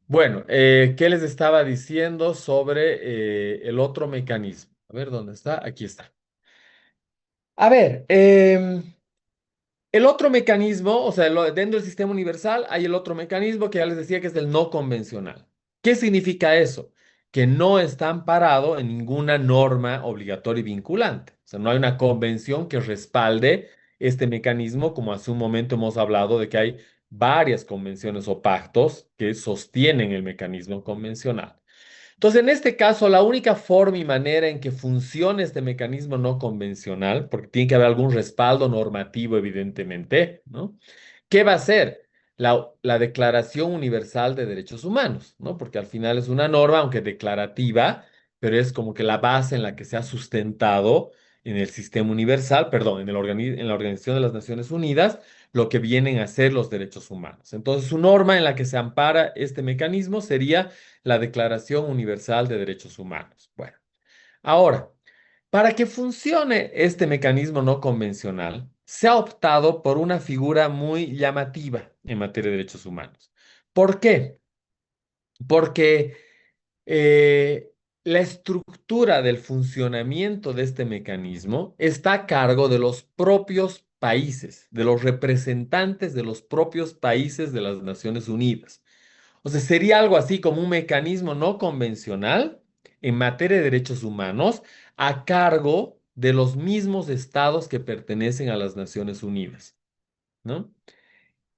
Bueno, ¿qué les estaba diciendo sobre el otro mecanismo? A ver, ¿dónde está? Aquí está. A ver, el otro mecanismo, o sea, dentro del sistema universal hay el otro mecanismo que ya les decía que es el no convencional. ¿Qué significa eso? Que no está amparado en ninguna norma obligatoria y vinculante. O sea, no hay una convención que respalde este mecanismo, como hace un momento hemos hablado de que hay varias convenciones o pactos que sostienen el mecanismo convencional. Entonces, en este caso, la única forma y manera en que funcione este mecanismo no convencional, porque tiene que haber algún respaldo normativo, evidentemente, ¿no? ¿Qué va a ser? La Declaración Universal de Derechos Humanos, ¿no? Porque al final es una norma, aunque declarativa, pero es como que la base en la que se ha sustentado en el sistema universal, perdón, en la Organización de las Naciones Unidas, lo que vienen a ser los derechos humanos. Entonces, su norma en la que se ampara este mecanismo sería la Declaración Universal de Derechos Humanos. Bueno, ahora, para que funcione este mecanismo no convencional, se ha optado por una figura muy llamativa en materia de derechos humanos. ¿Por qué? Porque la estructura del funcionamiento de este mecanismo está a cargo de los propios países, de los representantes de los propios países de las Naciones Unidas. O sea, sería algo así como un mecanismo no convencional en materia de derechos humanos a cargo de los mismos estados que pertenecen a las Naciones Unidas, ¿no?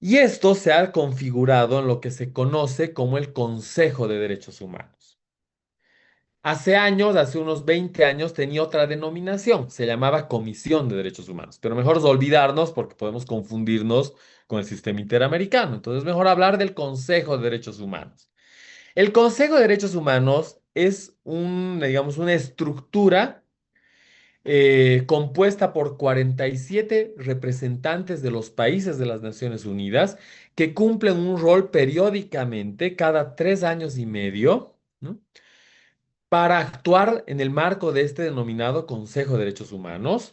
Y esto se ha configurado en lo que se conoce como el Consejo de Derechos Humanos. Hace años, hace unos 20 años, tenía otra denominación, se llamaba Comisión de Derechos Humanos, pero mejor es olvidarnos porque podemos confundirnos con el sistema interamericano. Entonces, mejor hablar del Consejo de Derechos Humanos. El Consejo de Derechos Humanos es digamos, una estructura compuesta por 47 representantes de los países de las Naciones Unidas que cumplen un rol periódicamente cada 3 años y medio, ¿no? Para actuar en el marco de este denominado Consejo de Derechos Humanos.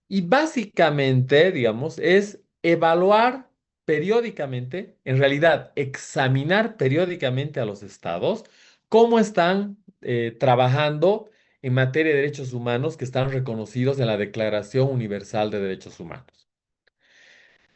Y básicamente, digamos, es evaluar periódicamente, en realidad, examinar periódicamente a los estados cómo están trabajando en materia de derechos humanos que están reconocidos en la Declaración Universal de Derechos Humanos.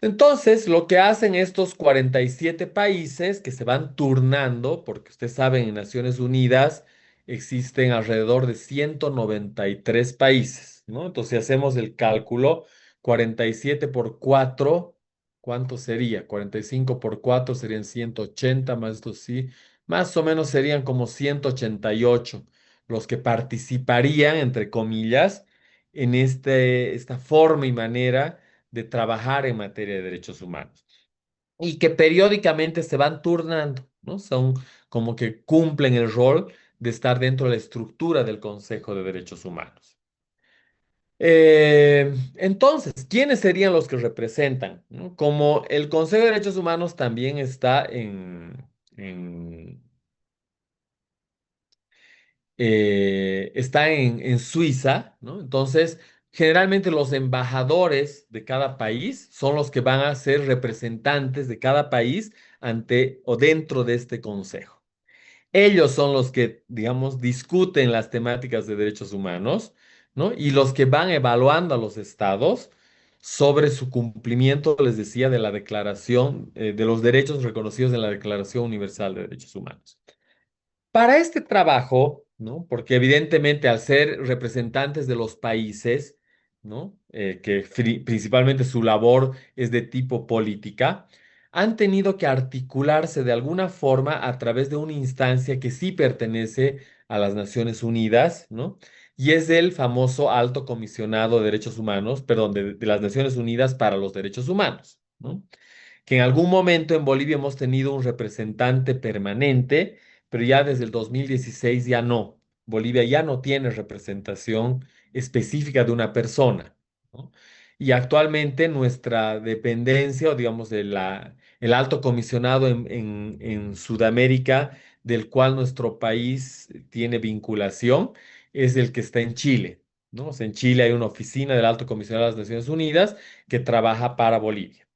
Entonces, lo que hacen estos 47 países que se van turnando, porque ustedes saben, en Naciones Unidas existen alrededor de 193 países, ¿no? Entonces, si hacemos el cálculo, 47 por 4, ¿cuánto sería? 45 por 4 serían 180 más esto sí, más o menos serían como 188 los que participarían, entre comillas, en esta forma y manera de trabajar en materia de derechos humanos. Y que periódicamente se van turnando, ¿no? Son como que cumplen el rol de estar dentro de la estructura del Consejo de Derechos Humanos. Entonces, ¿quiénes serían los que representan? ¿No? Como el Consejo de Derechos Humanos también está en Suiza, ¿no? Entonces, generalmente los embajadores de cada país son los que van a ser representantes de cada país ante o dentro de este consejo. Ellos son los que, digamos, discuten las temáticas de derechos humanos, ¿no? Y los que van evaluando a los estados sobre su cumplimiento, les decía, de la Declaración, de los derechos reconocidos en la Declaración Universal de Derechos Humanos. Para este trabajo, ¿no? Porque evidentemente al ser representantes de los países, ¿no? Que principalmente su labor es de tipo política, han tenido que articularse de alguna forma a través de una instancia que sí pertenece a las Naciones Unidas, ¿no? Y es el famoso Alto Comisionado de Derechos Humanos, perdón, de las Naciones Unidas para los Derechos Humanos, ¿no? Que en algún momento en Bolivia hemos tenido un representante permanente, pero ya desde el 2016 ya no. Bolivia ya no tiene representación específica de una persona, ¿no? Y actualmente nuestra dependencia, o digamos, el alto comisionado en Sudamérica, del cual nuestro país tiene vinculación, es el que está en Chile, ¿no? O sea, en Chile hay una oficina del alto comisionado de las Naciones Unidas que trabaja para Bolivia.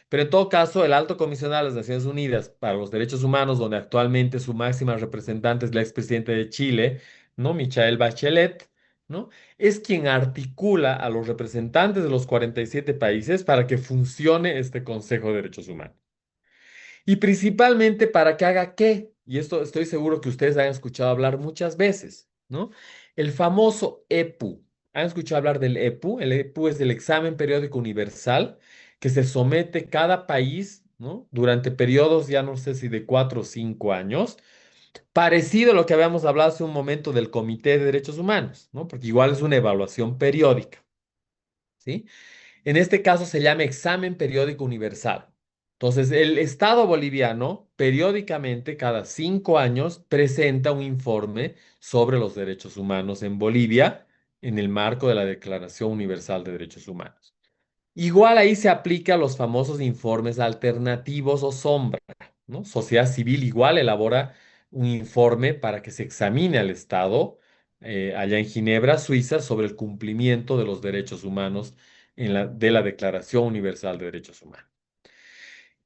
Pero en todo caso, el Alto Comisionado de las Naciones Unidas para los Derechos Humanos, donde actualmente su máxima representante es la expresidenta de Chile, ¿no? Michael Bachelet, ¿no? Es quien articula a los representantes de los 47 países para que funcione este Consejo de Derechos Humanos. Y principalmente para que haga qué, y esto estoy seguro que ustedes han escuchado hablar muchas veces, ¿no? El famoso EPU. ¿Han escuchado hablar del EPU? El EPU es el examen periódico universal que se somete cada país, ¿no? Durante periodos, ya no sé si de 4 o 5 años, parecido a lo que habíamos hablado hace un momento del Comité de Derechos Humanos, ¿no? Porque igual es una evaluación periódica, ¿sí? En este caso se llama examen periódico universal. Entonces, el Estado boliviano periódicamente, cada 5 años, presenta un informe sobre los derechos humanos en Bolivia en el marco de la Declaración Universal de Derechos Humanos. Igual ahí se aplica los famosos informes alternativos o sombra, ¿no? Sociedad Civil igual elabora un informe para que se examine al Estado allá en Ginebra, Suiza, sobre el cumplimiento de los derechos humanos de la Declaración Universal de Derechos Humanos.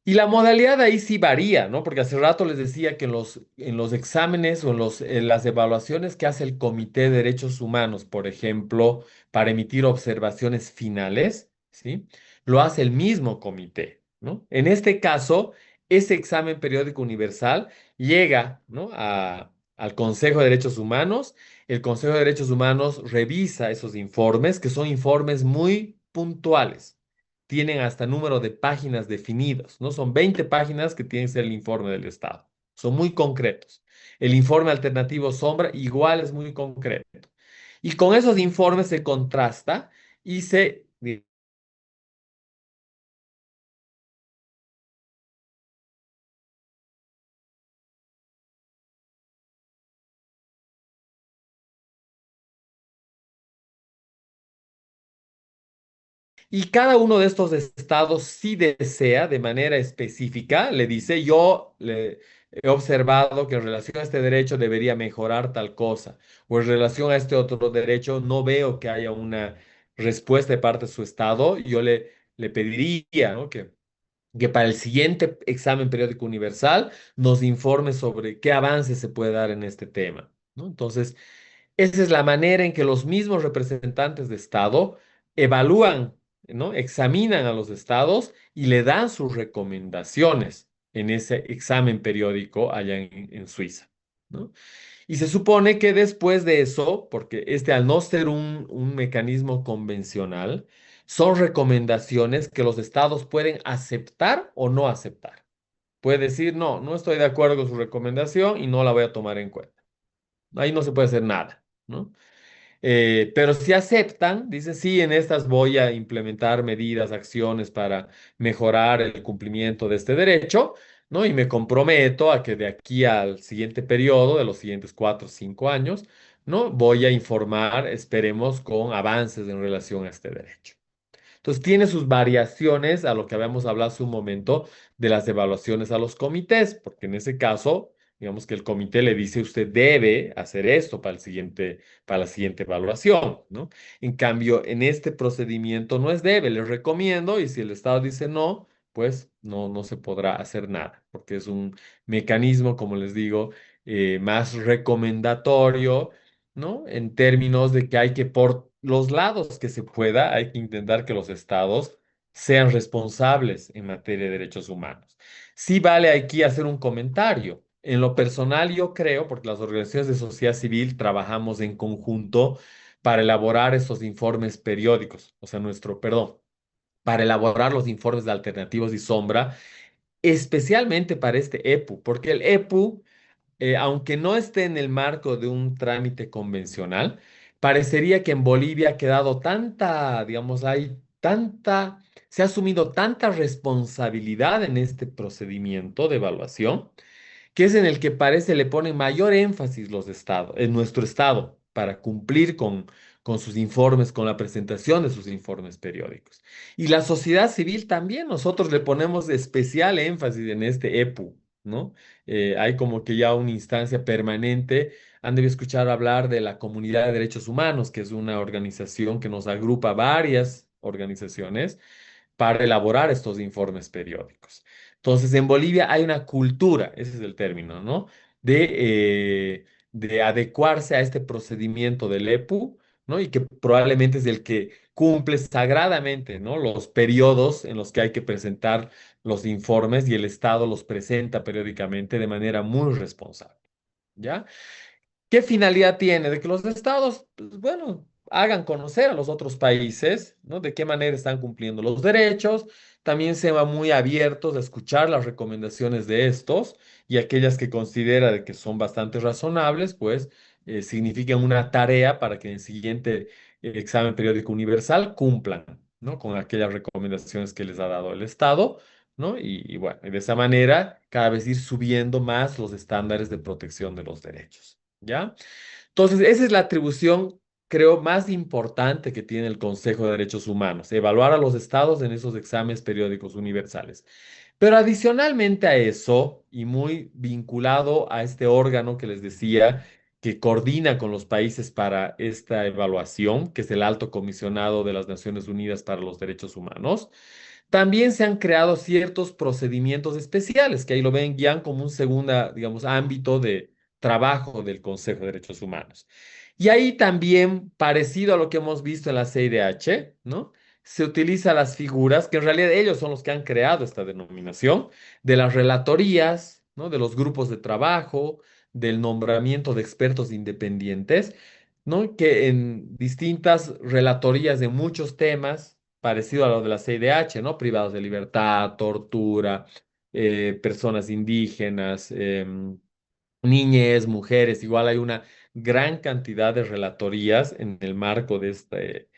Y la modalidad ahí sí varía, ¿no? Porque hace rato les decía que en los exámenes o en las evaluaciones que hace el Comité de Derechos Humanos, por ejemplo, para emitir observaciones finales, ¿sí? Lo hace el mismo comité, ¿no? En este caso, ese examen periódico universal llega, ¿no? al Consejo de Derechos Humanos. El Consejo de Derechos Humanos revisa esos informes, que son informes muy puntuales, tienen hasta número de páginas definidos, ¿no? Son 20 páginas que tiene que ser el informe del Estado. Son muy concretos. El informe alternativo sombra igual es muy concreto. Y con esos informes se contrasta y cada uno de estos estados, si desea de manera específica, le dice, he observado que en relación a este derecho debería mejorar tal cosa, o en relación a este otro derecho no veo que haya una respuesta de parte de su estado. Yo le pediría, ¿no? que para el siguiente examen periódico universal nos informe sobre qué avances se puede dar en este tema, ¿no? Entonces, esa es la manera en que los mismos representantes de Estado evalúan, ¿no? Examinan a los estados y le dan sus recomendaciones en ese examen periódico allá en Suiza, ¿no? Y se supone que después de eso, porque al no ser un mecanismo convencional, son recomendaciones que los estados pueden aceptar o no aceptar. puede decir, no, no estoy de acuerdo con su recomendación y no la voy a tomar en cuenta. Ahí no se puede hacer nada, ¿no? Pero si aceptan, dicen, sí, en estas voy a implementar medidas, acciones para mejorar el cumplimiento de este derecho, ¿no? Y me comprometo a que de aquí al siguiente periodo, de los siguientes 4 o 5 años, ¿no? Voy a informar, esperemos, con avances en relación a este derecho. Entonces, tiene sus variaciones a lo que habíamos hablado hace un momento de las evaluaciones a los comités, porque en ese caso, digamos que el comité le dice, usted debe hacer esto para la siguiente evaluación, ¿no? En cambio, en este procedimiento no es debe, les recomiendo, y si el Estado dice no, pues no, no se podrá hacer nada, porque es un mecanismo, como les digo, más recomendatorio, ¿no? En términos de que hay que, por los lados que se pueda, hay que intentar que los estados sean responsables en materia de derechos humanos. Sí vale aquí hacer un comentario. En lo personal, yo creo, porque las organizaciones de sociedad civil trabajamos en conjunto para elaborar estos informes periódicos, o sea, perdón, para elaborar los informes de alternativos y sombra, especialmente para este EPU, porque el EPU aunque no esté en el marco de un trámite convencional, parecería que en Bolivia ha quedado tanta, digamos, se ha asumido tanta responsabilidad en este procedimiento de evaluación que es en el que parece le ponen mayor énfasis los estados, en nuestro estado, para cumplir con sus informes, con la presentación de sus informes periódicos. Y la sociedad civil también, nosotros le ponemos especial énfasis en este EPU, ¿no? Hay como que ya una instancia permanente. Han debido escuchar hablar de la Comunidad de Derechos Humanos, que es una organización que nos agrupa varias organizaciones para elaborar estos informes periódicos. Entonces, en Bolivia hay una cultura, ese es el término, ¿no? De adecuarse a este procedimiento del EPU, ¿no? Y que probablemente es el que cumple sagradamente, ¿no? Los periodos en los que hay que presentar los informes y el Estado los presenta periódicamente de manera muy responsable, ¿ya? ¿Qué finalidad tiene? De que los estados, pues, bueno, hagan conocer a los otros países, ¿no? De qué manera están cumpliendo los derechos. También se van muy abiertos a escuchar las recomendaciones de estos y aquellas que considera de que son bastante razonables, pues significan una tarea para que en el siguiente examen periódico universal cumplan, ¿no? Con aquellas recomendaciones que les ha dado el Estado, ¿no? Y bueno, y de esa manera cada vez ir subiendo más los estándares de protección de los derechos. ¿Ya? Entonces, esa es la atribución, creo, más importante que tiene el Consejo de Derechos Humanos, evaluar a los estados en esos exámenes periódicos universales. Pero adicionalmente a eso, y muy vinculado a este órgano que les decía, que coordina con los países para esta evaluación, que es el Alto Comisionado de las Naciones Unidas para los Derechos Humanos, también se han creado ciertos procedimientos especiales, que ahí lo ven ya como un segundo, digamos, ámbito de trabajo del Consejo de Derechos Humanos. Y ahí también, parecido a lo que hemos visto en la CIDH, ¿no? Se utilizan las figuras, que en realidad ellos son los que han creado esta denominación, de las relatorías, ¿no? De los grupos de trabajo, del nombramiento de expertos independientes, ¿no? Que en distintas relatorías de muchos temas, parecido a lo de la CIDH, ¿no? Privados de libertad, tortura, personas indígenas, niñez, mujeres, igual hay una gran cantidad de relatorías en el marco de este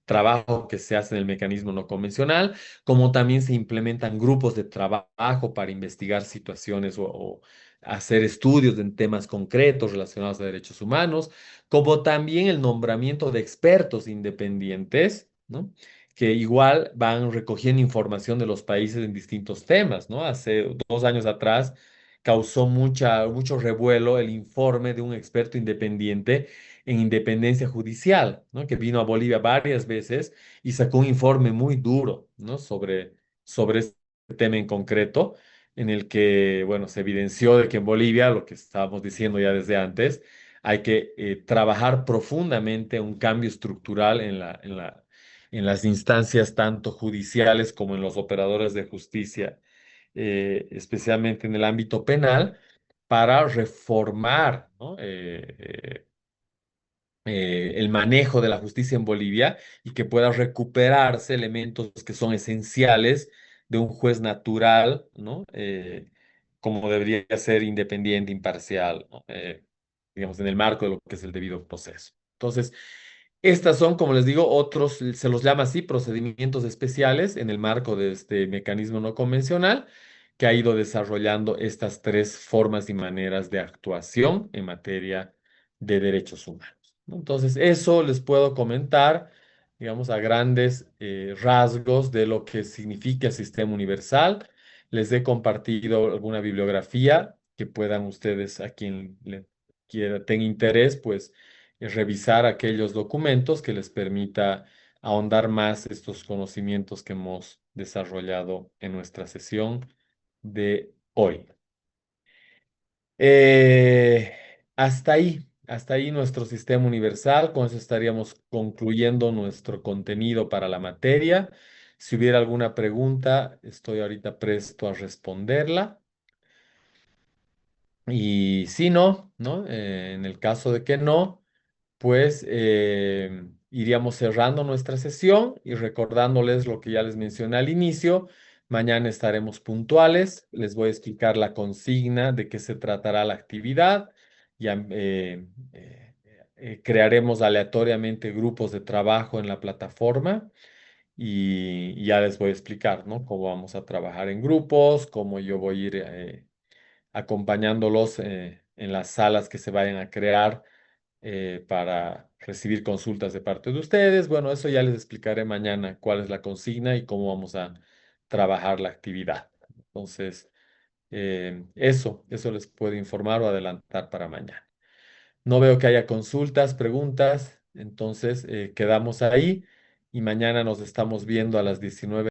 trabajo que se hace en el mecanismo no convencional, como también se implementan grupos de trabajo para investigar situaciones o hacer estudios en temas concretos relacionados a derechos humanos, como también el nombramiento de expertos independientes, ¿no? Que igual van recogiendo información de los países en distintos temas, ¿no? Hace 2 años atrás causó mucho revuelo el informe de un experto independiente en independencia judicial, ¿no? Que vino a Bolivia varias veces y sacó un informe muy duro, ¿no? Sobre este tema en concreto, en el que, bueno, se evidenció de que en Bolivia, lo que estábamos diciendo ya desde antes, hay que trabajar profundamente un cambio estructural en las instancias tanto judiciales como en los operadores de justicia, especialmente en el ámbito penal, para reformar, ¿no? El manejo de la justicia en Bolivia y que pueda recuperarse elementos que son esenciales de un juez natural, ¿no? como debería ser independiente, imparcial, ¿no? Digamos, en el marco de lo que es el debido proceso. Entonces, estas son, como les digo, otros, se los llama así, procedimientos especiales en el marco de este mecanismo no convencional que ha ido desarrollando estas tres formas y maneras de actuación en materia de derechos humanos, ¿no? Entonces, eso les puedo comentar, digamos, a grandes rasgos de lo que significa el sistema universal. Les he compartido alguna bibliografía que puedan ustedes, a quien le quiera, tenga interés, pues revisar aquellos documentos que les permita ahondar más estos conocimientos que hemos desarrollado en nuestra sesión de hoy. Eh, hasta ahí nuestro sistema universal. Con eso estaríamos concluyendo nuestro contenido para la materia. Si hubiera alguna pregunta, estoy ahorita presto a responderla. Y si no, ¿no? En el caso de que no, pues iríamos cerrando nuestra sesión y recordándoles lo que ya les mencioné al inicio. Mañana estaremos puntuales. Les voy a explicar la consigna de qué se tratará la actividad. Ya crearemos aleatoriamente grupos de trabajo en la plataforma y ya les voy a explicar, ¿no? Cómo vamos a trabajar en grupos, cómo yo voy a ir acompañándolos en las salas que se vayan a crear para recibir consultas de parte de ustedes. Bueno, eso ya les explicaré mañana cuál es la consigna y cómo vamos a trabajar la actividad. Entonces, eso les puedo informar o adelantar para mañana. No veo que haya consultas, preguntas, entonces quedamos ahí y mañana nos estamos viendo a las 19.